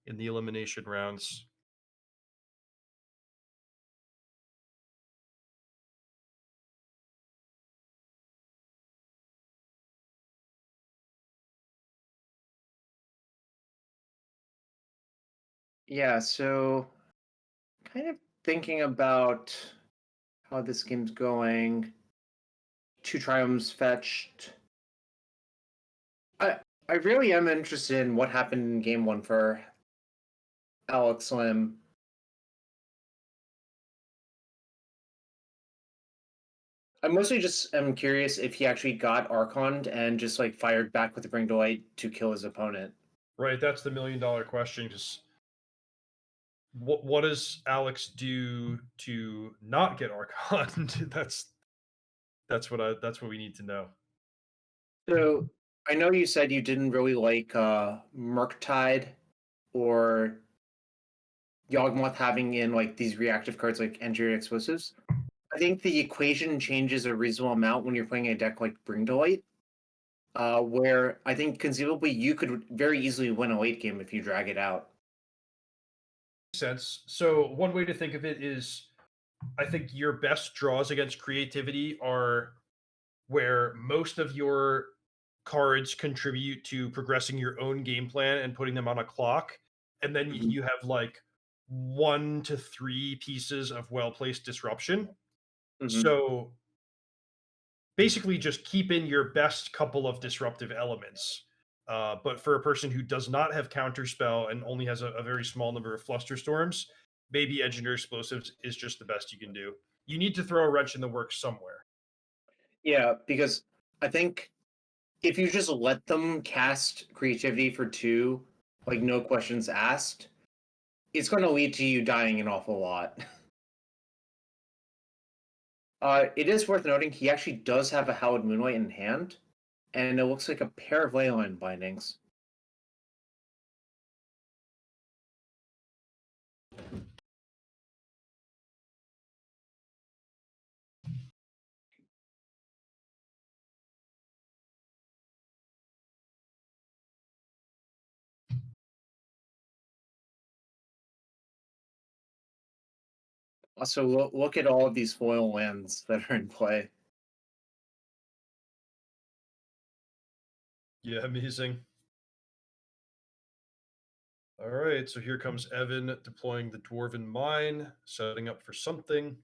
in the elimination rounds. Yeah, so kind of thinking about how this game's going. 2 Triomes fetched. I I really am interested in what happened in game 1 for Alex Lim. I mostly just am curious if he actually got Archon and just like fired back with the Bring to Light to kill his opponent. Right, that's the $1,000,000 question. Just what does Alex do to not get Archon? That's what we need to know. So I know you said you didn't really like Murktide or Yawgmoth having in like these reactive cards like engineered explosives. I think the equation changes a reasonable amount when you're playing a deck like Bring to Light. where I think conceivably you could very easily win a late game if you drag it out. Sense. So one way to think of it is, I think your best draws against creativity are where most of your cards contribute to progressing your own game plan and putting them on a clock, and then Mhm. you have like 1 to 3 pieces of well placed disruption. Mhm. So basically, just keep in your best couple of disruptive elements. But for a person who does not have counterspell and only has a very small number of fluster storms, maybe engineer explosives is just the best you can do. You need to throw a wrench in the works somewhere. Yeah, because I think if you just let them cast creativity for 2, like no questions asked, it's going to lead to you dying an awful lot. It is worth noting he actually does have a Howled Moonlight in hand, and it looks like a pair of Leyline bindings. Also, look at all of these foil lands that are in play. Yeah, amazing. All right, so here comes Evan deploying the Dwarven Mine, setting up for something.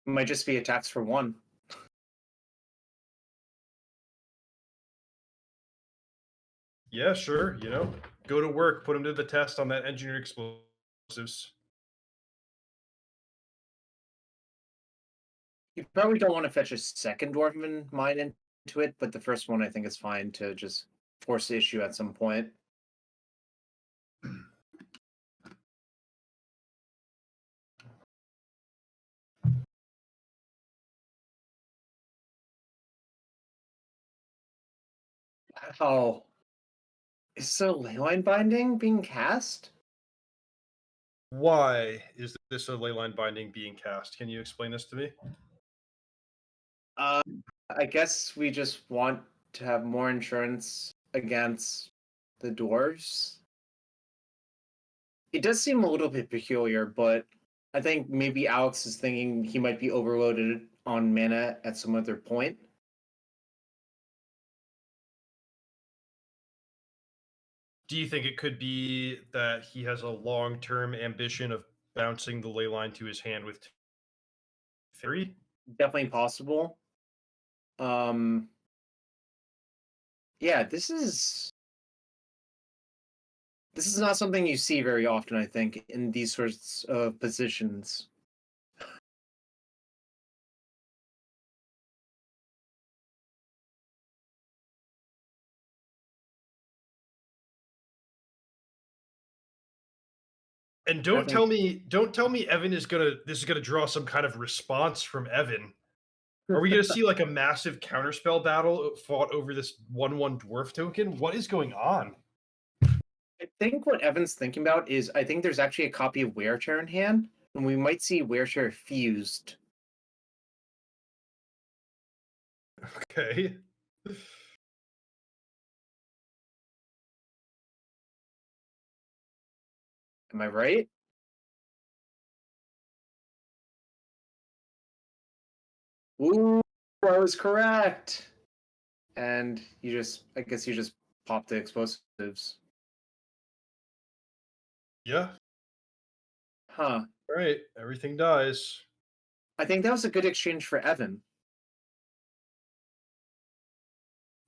It might just be attacks for 1. Yeah, sure. Go to work, put him to the test on that engineered explosives. You probably don't want to fetch a second Dwarven Mine into it, but the first one I think is fine to just force the issue at some point. Oh, is the Leyline binding being cast? Why is this a leyline binding being cast? Can you explain this to me? Uh, I guess we just want to have more insurance against the dwarves. It does seem a little bit peculiar, but I think maybe Alex is thinking he might be overloaded on mana at some other point. Do you think it could be that he has a long-term ambition of bouncing the ley line to his hand with theory? Definitely possible. Um, yeah, this is not something you see very often, I think, in these sorts of positions. And I don't think tell me, don't tell me Evan is gonna this is gonna draw some kind of response from Evan. Are we gonna see like a massive counterspell battle fought over this 1/1 dwarf token? What is going on? I think what Evan's thinking about is I think there's actually a copy of Werechair in hand, and we might see Werechair fused. Okay. Am I right? Ooh, I was correct. And I guess you just pop the explosives. Yeah. Huh. All right. Everything dies. I think that was a good exchange for Evan.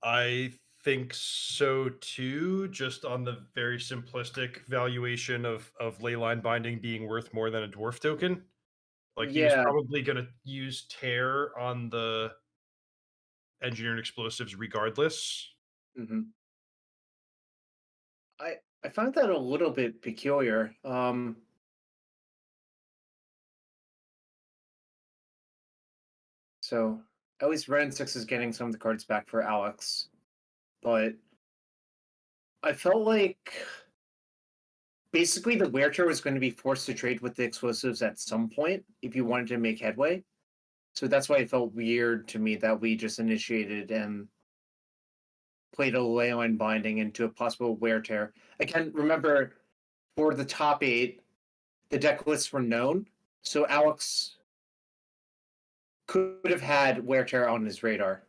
I think so too, just on the very simplistic valuation of leyline binding being worth more than a dwarf token. Like he was Yeah. probably going to use tear on the engineered explosives regardless. hmm I found that a little bit peculiar. So at least Red and Six is getting some of the cards back for Alex, but I felt like basically the wear tour was going to be forced to trade with the explosives at some point if you wanted to make headway. So that's why it felt weird to me that we just initiated and played a leyline binding into a possible wear tear. Again, remember for the top 8, the deck lists were known, so Alex could have had wear tear on his radar.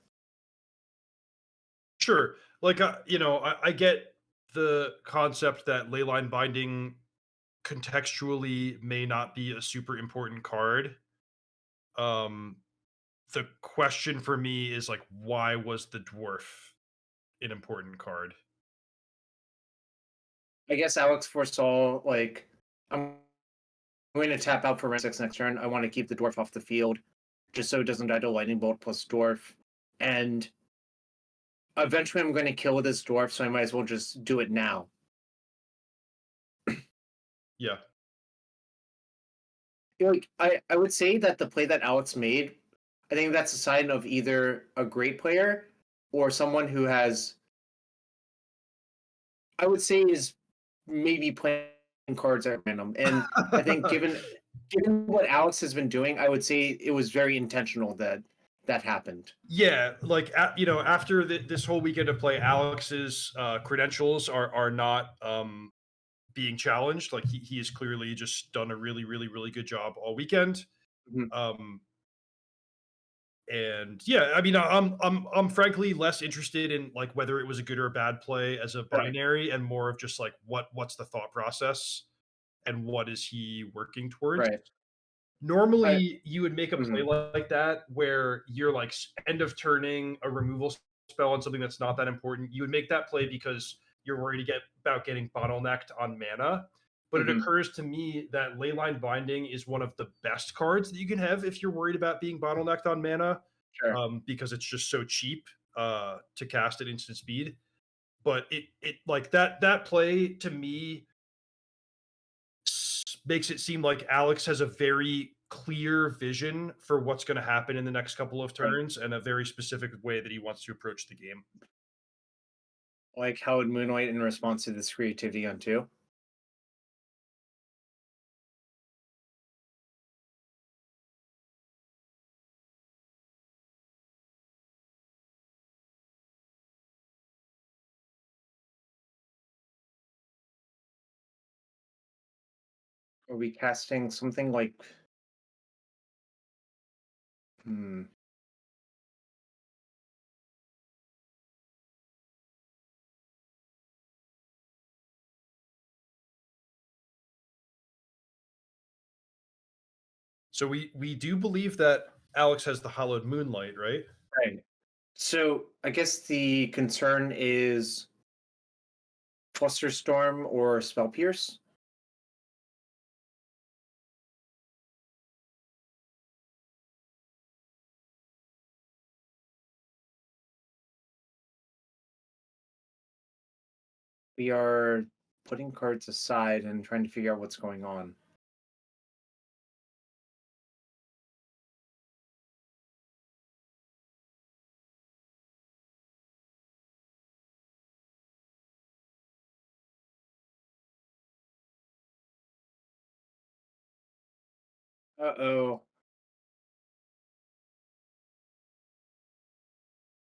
Sure. Like, I get the concept that leyline binding contextually may not be a super important card. Um, the question for me is like, why was the dwarf an important card? I guess Alex foresaw like I'm going to tap out for Ren 6 next turn. I want to keep the dwarf off the field just so it doesn't die to lightning bolt plus dwarf. And eventually I'm going to kill this dwarf, so I might as well just do it now. Yeah. Like I would say that the play that Alex made, I think that's a sign of either a great player or someone who has, I would say, is maybe playing cards at random. And I think given what Alex has been doing, I would say it was very intentional that that happened. Yeah, like after this whole weekend of play, Alex's credentials are not being challenged. Like he has clearly just done a really, really, really good job all weekend. Mhm. Um, and yeah, I mean, I'm frankly less interested in like whether it was a good or a bad play as a Right. binary, and more of just like what's the thought process and what is he working towards. Right. I, Normally, you would make a play mhm. like that where you're like end of turning a removal spell on something that's not that important. You would make that play because you're worried about getting bottlenecked on mana. But it Mhm. occurs to me that Leyline Binding is one of the best cards that you can have if you're worried about being bottlenecked on mana, Sure. because it's just so cheap to cast at instant speed. But it like that play to me makes it seem like Alex has a very clear vision for what's going to happen in the next couple of Right. turns and a very specific way that he wants to approach the game. Like how would Moonlight in response to this creativity on 2? Are we casting something like hmm, So we do believe that Alex has the Hallowed Moonlight, right? right. So I guess the concern is Flusterstorm or Spell Pierce. We are putting cards aside and trying to figure out what's going on. Uh-oh.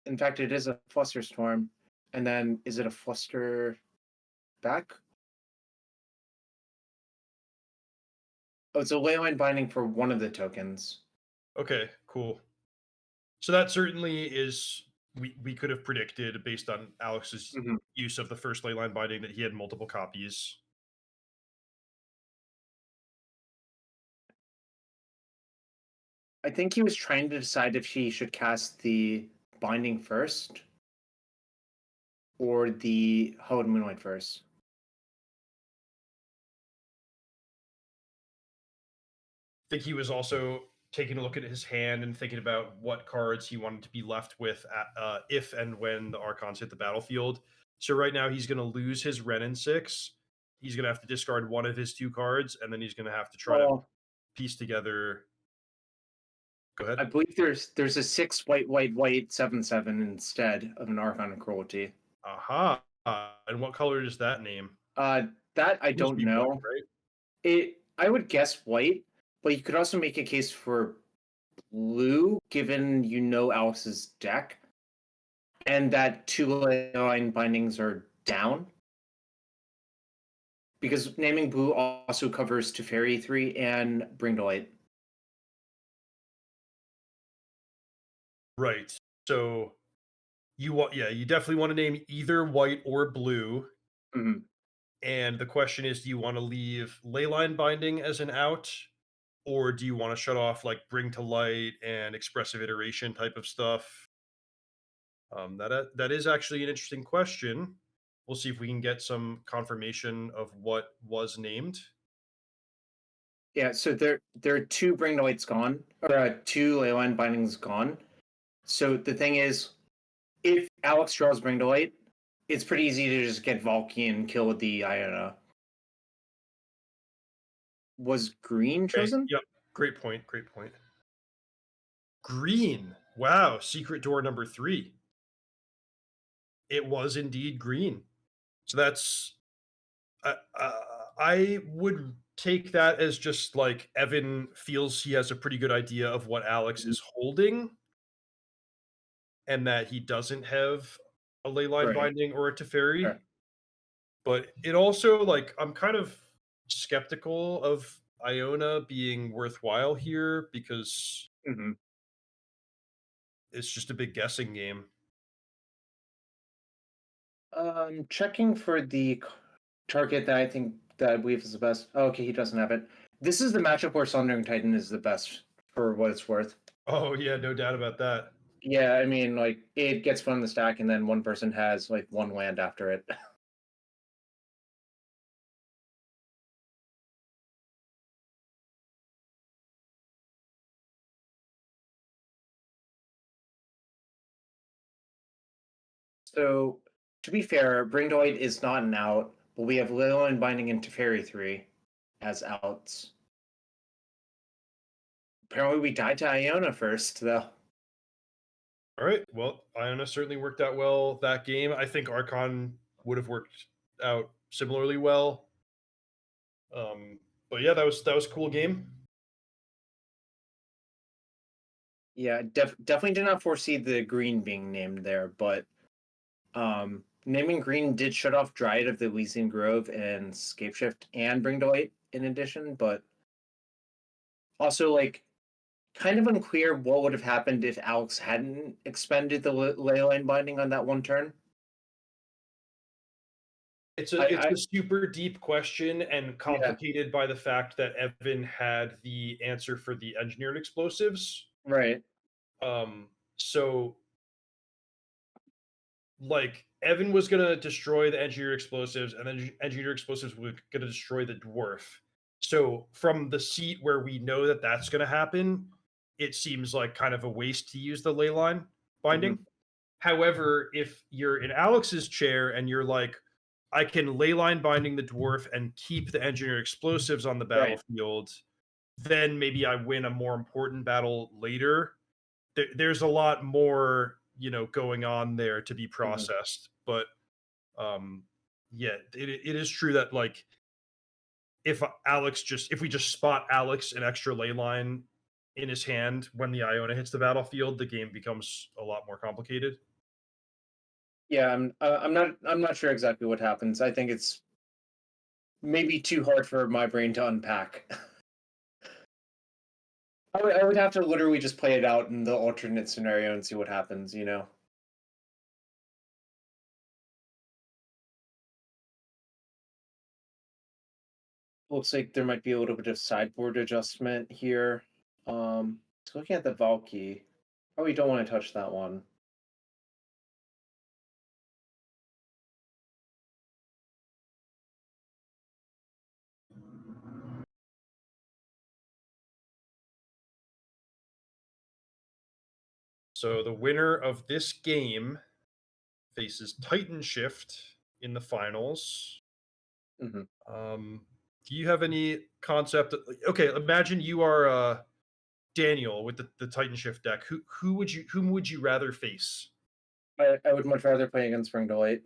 In fact, it is a Flusterstorm. And then is it a Fluster back? Oh, it's a Leyline Binding for one of the tokens. Okay, cool. So that certainly is we could have predicted based on Alex's Mhm. use of the first Leyline Binding that he had multiple copies. I think he was trying to decide if he should cast the Binding first or the Hallowed Moonlight first. Think he was also taking a look at his hand and thinking about what cards he wanted to be left with if and when the Archons hit the battlefield. So right now he's going to lose his Renin 6. He's going to have to discard one of his 2 cards, and then he's going to have to try to Well, piece together. Go I ahead. believe there's a 6 white white white 7/7 instead of an Archon of Cruelty. Aha. And what color is that name? Uh That I Must don't be white, know. right? I would guess white, but you could also make a case for blue, given you know Alex's deck, and that two line bindings are down. Because naming blue also covers Teferi 3 and Bring to Light. Right. So you definitely want to name either white or blue. Mhm. And the question is, do you want to leave leyline binding as an out, or do you want to shut off like bring to light and expressive iteration type of stuff? That is actually an interesting question. We'll see if we can get some confirmation of what was named. Yeah, so there are two Bring to Light's gone, or two Leyline bindings gone. So the thing is, if Alex draws Bring to Light, it's pretty easy to just get Valky and kill with the Iona. Was green Okay. chosen? Yep. Great point. Great point. Green. Wow. Secret door number 3. It was indeed green. So that's I would take that as just like Evan feels he has a pretty good idea of what Alex Mhm. is holding, and that he doesn't have a leyline Right. binding or a Teferi. Sure. But it also like I'm kind of skeptical of Iona being worthwhile here because Hmm. it's just a big guessing game. Checking for the target that I think that I believe is the best. Oh, okay, he doesn't have it. This is the matchup where Sundering Titan is the best for what it's worth. Oh yeah, no doubt about that. Yeah, I mean, like it gets put in the stack, and then one person has like one land after it. So, to be fair, Bring to Light is not an out, but we have Leyline Binding into Fairy 3 as outs. Apparently, we died to Iona first, though. All right. Well, Iona certainly worked out well that game. I think Archon would have worked out similarly well. But yeah, that was a cool game. Yeah, definitely did not foresee the green being named there, but naming green did shut off Dryad of the Elysian Grove and Scapeshift and Bring to Light in addition, but also like kind of unclear what would have happened if Alex hadn't expended the leyline binding on that one turn. It's a super deep question and Yeah, complicated by the fact that Evan had the answer for the engineered explosives. right. So like Evan was gonna destroy the engineered explosives, and then engineered explosives were gonna destroy the dwarf. So from the seat where we know that that's gonna happen, it seems like kind of a waste to use the ley line Hmm. binding. However, if you're in Alex's chair and you're like, I can ley line binding the dwarf and keep the engineered explosives on the Right. battlefield, then maybe I win a more important battle later. There's a lot more, going on there to be Hmm. processed. But um, yeah, it is true that like if we just spot Alex an extra ley line in his hand when the Iona hits the battlefield, the game becomes a lot more complicated. Yeah, I'm not sure exactly what happens. I think it's maybe too hard for my brain to unpack. I would have to literally just play it out in the alternate scenario and see what happens, you know? Looks like there might be a little bit of sideboard adjustment here. So looking at the Valky. Oh, you don't want to touch that one. So the winner of this game faces Titan Shift in the finals. Hmm. Um, do you have any concept? Okay, imagine you are Daniel with the Titan Shift deck. Whom would you rather face? I would much rather play against Spring Delight.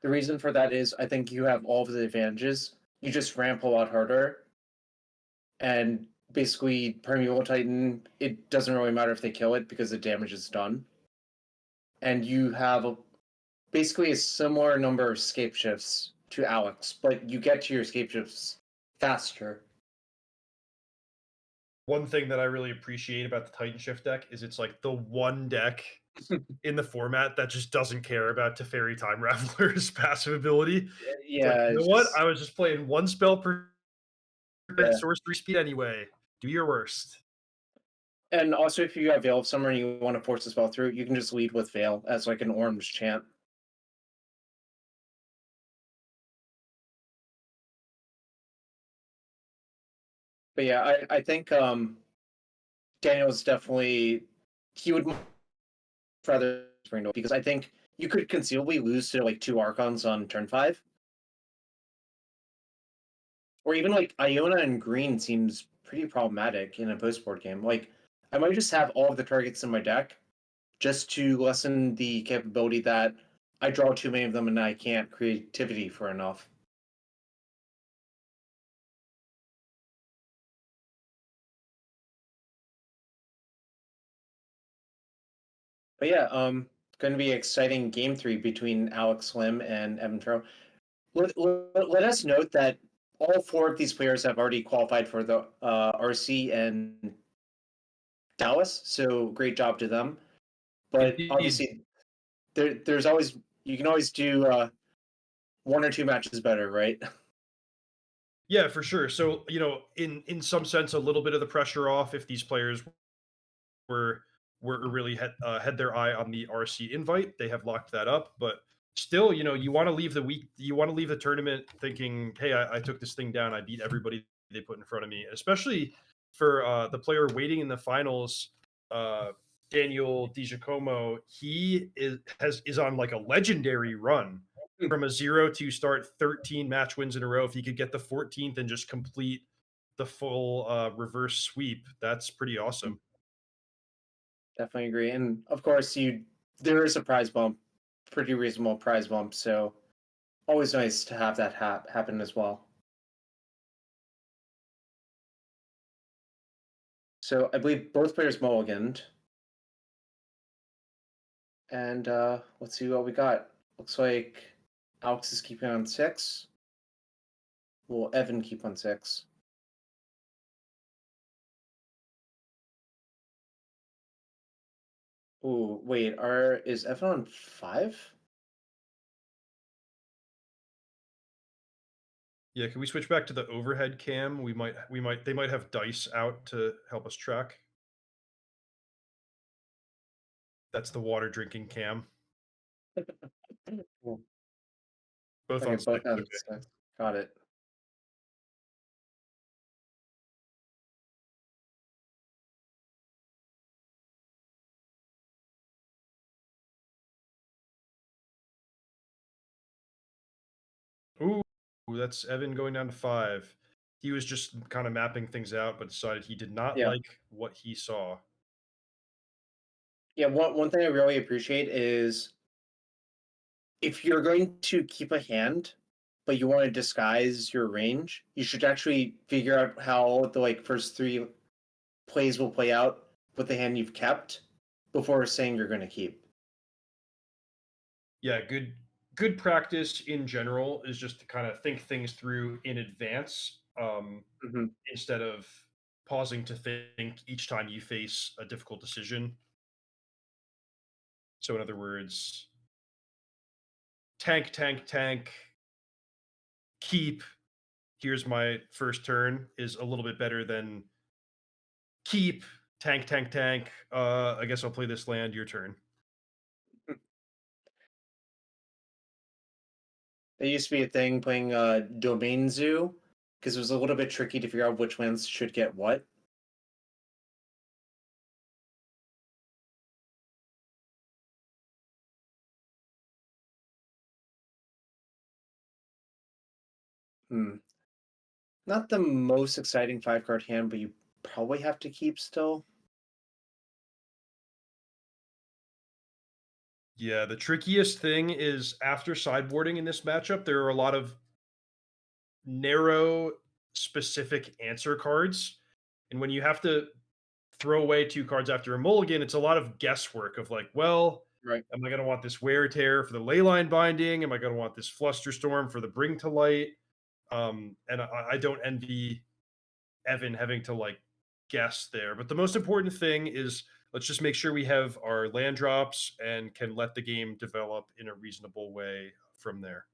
The reason for that is I think you have all of the advantages. You just ramp a lot harder, and basically Primeval Titan, it doesn't really matter if they kill it because the damage is done. And you have basically a similar number of escape shifts to Alex, but you get to your escape shifts faster. One thing that I really appreciate about the Titan Shift deck is it's like the one deck in the format that just doesn't care about Teferi Time Raveler's passive ability. It's like, Yeah, you know it's what? just I was just playing one spell per yeah. source 3 speed anyway. Do your worst. And also, if you have Veil of Summer and you want to force the spell through, you can just lead with Veil as like an orange chant. But yeah, I think Daniel's definitely he would much rather Spring because I think you could conceivably lose to like two Archons on turn 5. Or even like Iona and Green seems pretty problematic in a post board game. Like I might just have all of the targets in my deck just to lessen the capability that I draw too many of them and I can't creativity for enough. But yeah, going to be exciting game 3 between Alex Lim and Evan Farrell. Let us note that all 4 of these players have already qualified for the RC and Dallas, so great job to them. But Indeed. obviously, there's always you can always do 1 or 2 matches better, right? Yeah, for sure. So, in some sense, a little bit of the pressure off if these players were really had their eye on the RC invite. They have locked that up, but still, you want to leave the tournament thinking, hey, I took this thing down. I beat everybody they put in front of me, especially for the player waiting in the finals. Uh, Daniel DiGiacomo, he is on like a legendary run from a 0 to start 13 match wins in a row. If he could get the 14th and just complete the full reverse sweep, that's pretty awesome. Definitely agree. And of course, there is a prize bump, pretty reasonable prize bump. So always nice to have that happen as well. So I believe both players mulliganed. And let's see what we got. Looks like Alex is keeping on 6. Will Evan keep on 6? Ooh, wait, is Evan on 5? Yeah, can we switch back to the overhead cam? They might have dice out to help us track. That's the water drinking cam. Cool. Both Okay, on both six. on Okay. 6. Got it. Ooh, that's Evan going down to 5. He was just kind of mapping things out, but decided he did not Yeah. like what he saw. Yeah, one thing I really appreciate is if you're going to keep a hand, but you want to disguise your range, you should actually figure out how the like first 3 plays will play out with the hand you've kept before saying you're going to keep. Yeah, good practice in general is just to kind of think things through in advance, Hmm. instead of pausing to think each time you face a difficult decision. So in other words, tank, tank, tank, keep. Here's my first turn is a little bit better than keep, tank, tank, tank. I guess I'll play this land. Your turn. There used to be a thing playing Domain Zoo because it was a little bit tricky to figure out which lands should get what. Hmm. Not the most exciting 5-card hand, but you probably have to keep still. Yeah, the trickiest thing is after sideboarding in this matchup, there are a lot of narrow, specific answer cards. And when you have to throw away 2 cards after a mulligan, it's a lot of guesswork of like, well, Right. am I going to want this wear tear for the leyline binding? Am I going to want this flusterstorm for the bring to light? And I don't envy Evan having to like guess there. But the most important thing is let's just make sure we have our land drops and can let the game develop in a reasonable way from there.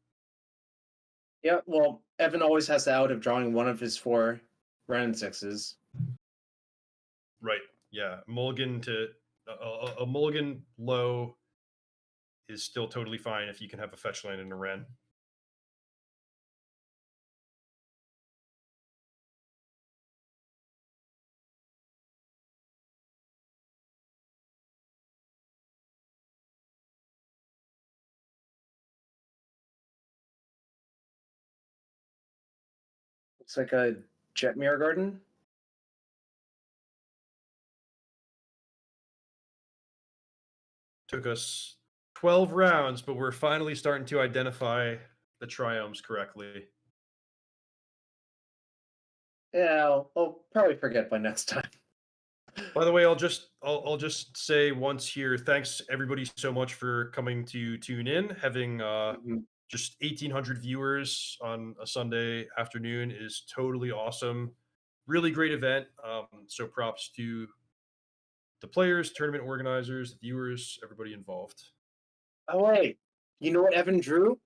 Yeah, well, Evan always has the out of drawing one of his 4 Renin sixes. Right. Yeah. Mulligan to a mulligan low is still totally fine if you can have a fetch land and a Ren. Looks like a Jet Mirror Garden. Took us 12 rounds, but we're finally starting to identify the triomes correctly. Yeah, I'll probably forget by next time. By the way, I'll just say once here, thanks everybody so much for coming to tune in. Having Mhm. just 1,800 viewers on a Sunday afternoon is totally awesome. Really great event. So props to the players, tournament organizers, the viewers, everybody involved. Oh wait, you know what Evan drew?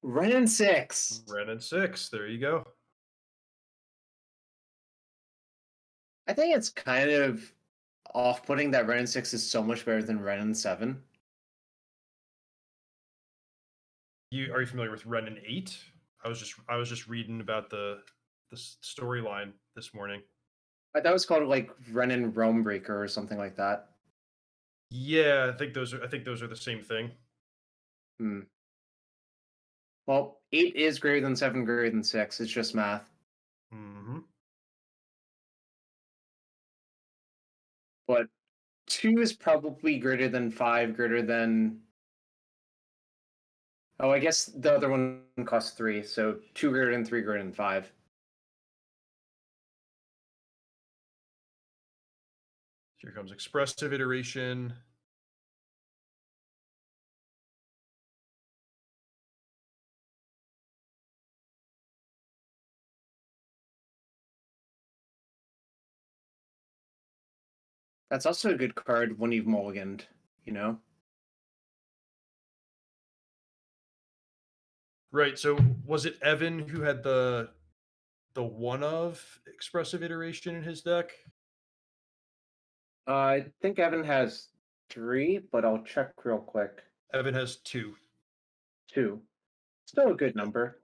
Renin 6. Ren and six. There you go. I think it's kind of off-putting that Renin 6 is so much better than Renin 7. You are you familiar with Ren and eight? I was just reading about the storyline this morning. I thought it was called like Renin Realm Breaker or something like that. Yeah, I think those are the same thing. Hmm. Well, 8 is greater than 7, greater than 6. It's just math. Hmm. But 2 is probably greater than 5, greater than. Oh, I guess the other one costs 3, so 2 greater than 3, greater than 5. Here comes expressive iteration. That's also a good card when you've mulliganed, you know? Right. So was it Evan who had the one of expressive iteration in his deck? I think Evan has 3, but I'll check real quick. Evan has two. 2. Still a good number.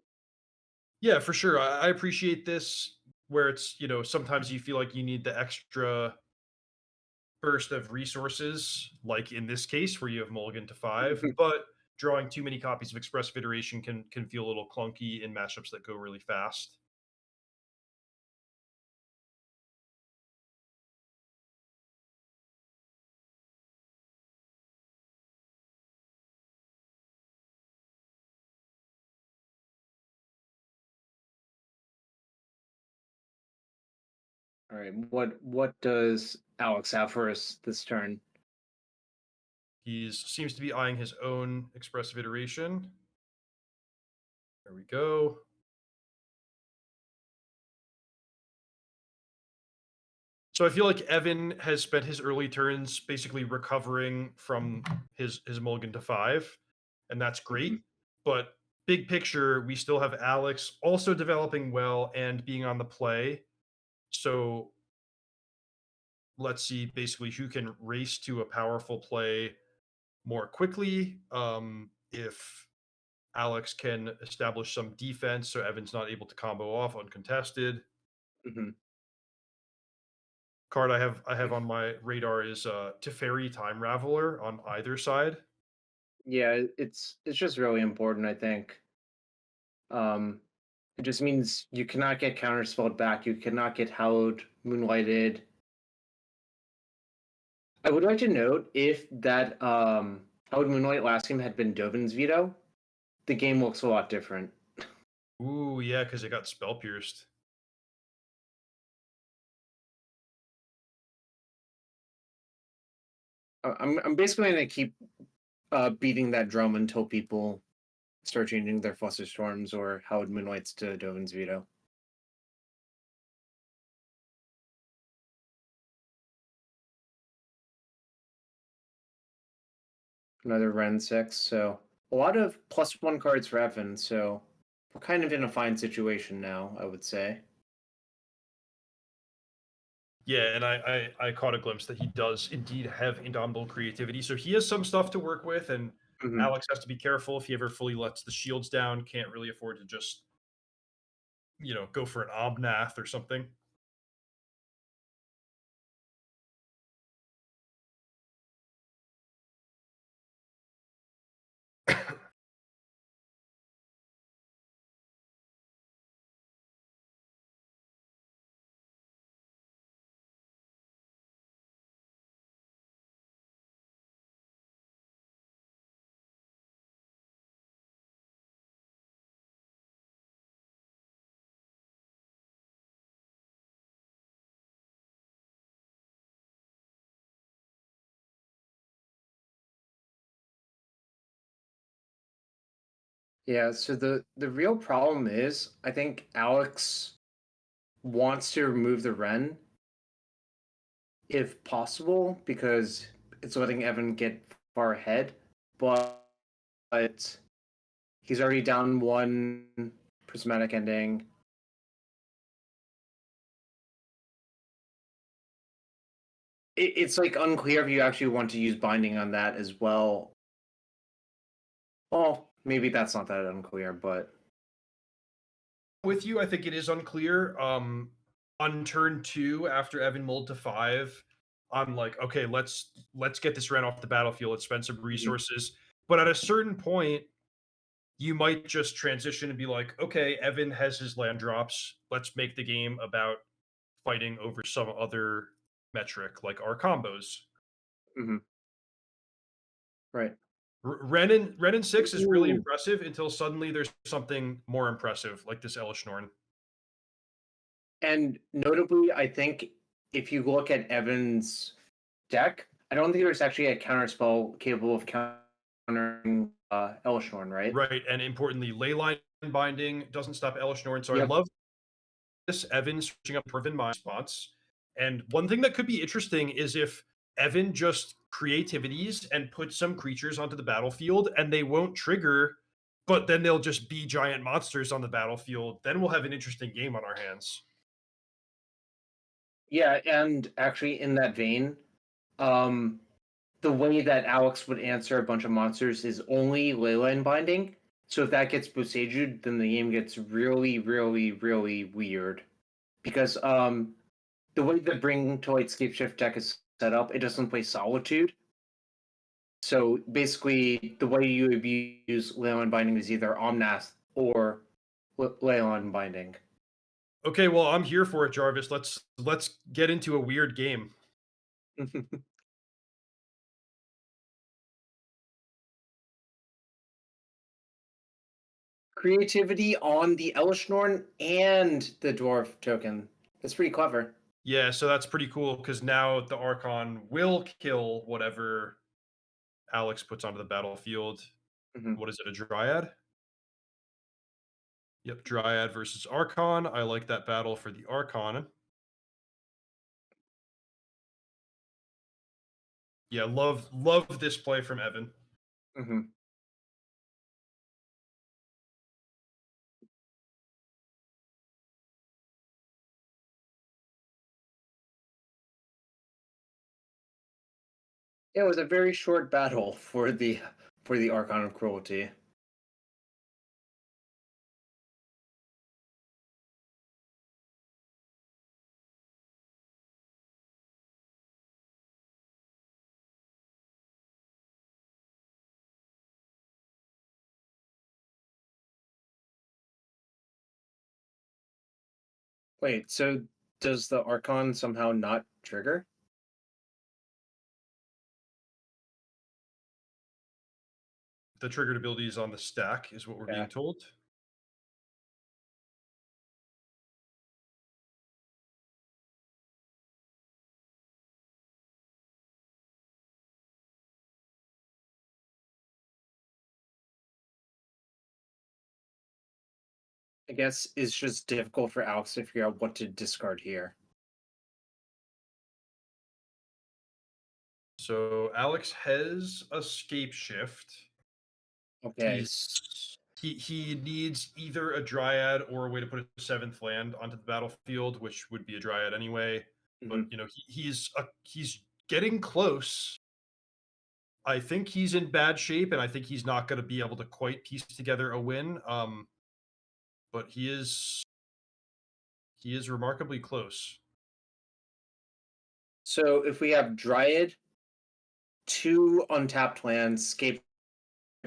Yeah, for sure. I appreciate this where it's, sometimes you feel like you need the extra burst of resources, like in this case where you have mulligan to five, but drawing too many copies of expressive iteration can feel a little clunky in matchups that go really fast. All right, what does Alex have for us this turn? He seems to be eyeing his own expressive iteration. There we go. So I feel like Evan has spent his early turns basically recovering from his mulligan to five, and that's Mhm. great. But big picture, we still have Alex also developing well and being on the play. So let's see basically who can race to a powerful play more quickly. If Alex can establish some defense so Evan's not able to combo off uncontested. Mhm. Card I have on my radar is Teferi Time Raveler on either side. Yeah, it's just really important, I think. Um, it just means you cannot get counterspelled back. You cannot get howled, moonlighted. I would like to note if that Howard Moonlight last game had been Dovin's veto, the game looks a lot different. Ooh, yeah, because it got spell pierced. I'm basically going to keep beating that drum until people start changing their Fluster Storms or Howard Moonlights to Dovin's veto. Another Ren 6, so a lot of +1 cards for Evan, so we're kind of in a fine situation now, I would say. Yeah, and I caught a glimpse that he does indeed have indomitable creativity. So he has some stuff to work with, and Mhm. Alex has to be careful if he ever fully lets the shields down. Can't really afford to just, go for an Omnath or something. Yeah, so the real problem is I think Alex wants to remove the Ren if possible because it's letting Evan get far ahead, but he's already down one prismatic ending. It's like unclear if you actually want to use binding on that as well. Well, maybe that's not that unclear, but With you, I think it is unclear. On turn 2, after Evan mulled to 5, I'm like, okay, let's get this Ren off the battlefield. Let's spend some Mhm. resources. But at a certain point, you might just transition and be like, okay, Evan has his land drops. Let's make the game about fighting over some other metric, like our combos. Mhm. Right. Ren and 6 is really Ooh. impressive until suddenly there's something more impressive, like this Elishnorn. And notably, I think if you look at Evan's deck, I don't think there's actually a counterspell capable of countering Elishnorn, right? Right, and importantly, Leyline binding doesn't stop Elishnorn. So I Yep. love this Evan switching up Pervin my response. And one thing that could be interesting is if Evan just creativities and puts some creatures onto the battlefield and they won't trigger, but then they'll just be giant monsters on the battlefield. Then we'll have an interesting game on our hands. Yeah, and actually in that vein, um, the way that Alex would answer a bunch of monsters is only Leyline binding. So if that gets Boseju'd, then the game gets really, really, really weird. Because the way the Bring to Light Scapeshift deck is set up, it doesn't play Solitude. So basically, the way you would use Leyline binding is either Omnath or Leyline binding. Okay, well, I'm here for it, Jarvis. Let's get into a weird game. Creativity on the Elishnorn and the Dwarf token. That's pretty clever. Yeah, so that's pretty cool because now the Archon will kill whatever Alex puts onto the battlefield. Mhm. What is it, a Dryad? Yep, Dryad versus Archon. I like that battle for the Archon. Yeah, love this play from Evan. Mhm. Yeah, it was a very short battle for the Archon of Cruelty. Wait, so does the Archon somehow not trigger? the triggered abilities on the stack is what we're Yeah. being told. I guess it's just difficult for Alex to figure out what to discard here. So Alex has escape shift. Okay. He needs either a dryad or a way to put a seventh land onto the battlefield, which would be a dryad anyway. But Mhm. he's getting close. I think he's in bad shape, and I think he's not going to be able to quite piece together a win. But he is remarkably close. So if we have Dryad, two untapped lands, escape,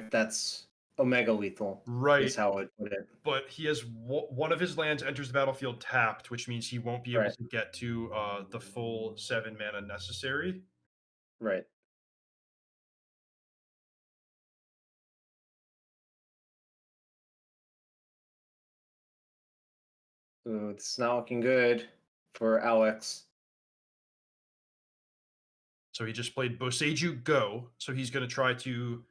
that's Omega lethal, is Right, how I put it. but he has one of his lands enters the battlefield tapped, which means he won't be able Right, to get to the full 7 mana necessary. right. So it's not looking good for Alex. So he just played Boseiju Go. So he's going to try to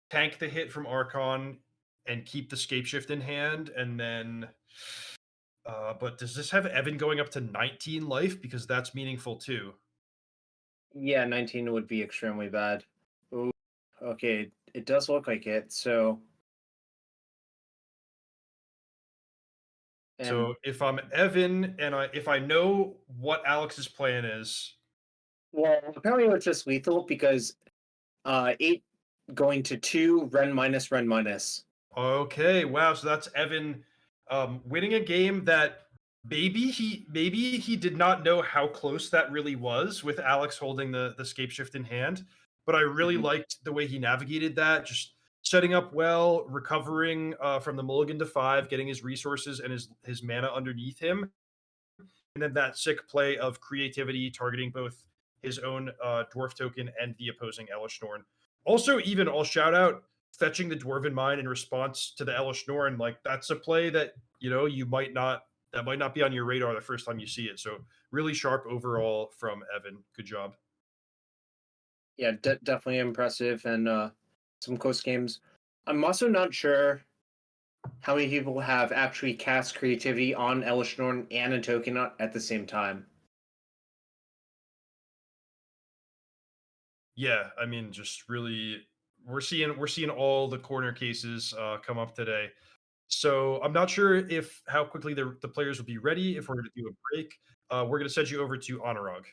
tank the hit from Archon and keep the scape shift in hand. And then, but does this have Evan going up to 19 life? Because that's meaningful too. Yeah, 19 would be extremely bad. Ooh, okay, it does look like it. So, and So if I'm Evan and if I know what Alex's plan is, well, apparently it's just lethal because 8 going to 2, Ren minus. okay, wow. So that's Evan winning a game that maybe he did not know how close that really was with Alex holding the scape shift in hand. But I really Mhm. liked the way he navigated that, just setting up well, recovering from the mulligan to 5, getting his resources and his mana underneath him, and then that sick play of creativity targeting both his own dwarf token and the opposing Elish Norn. Also, even I'll shout out fetching the Dwarven Mine in response to the Elish Norn. Like that's a play that you might not that might not be on your radar the first time you see it. So really sharp overall from Evan. Good job. Yeah, definitely impressive and some close games. I'm also not sure how many people have actually cast creativity on Elishnorn and a token at the same time. Yeah, I mean, just really, we're seeing all the corner cases come up today. So I'm not sure if how quickly the players will be ready if we're going to do a break. We're going to send you over to Honorog.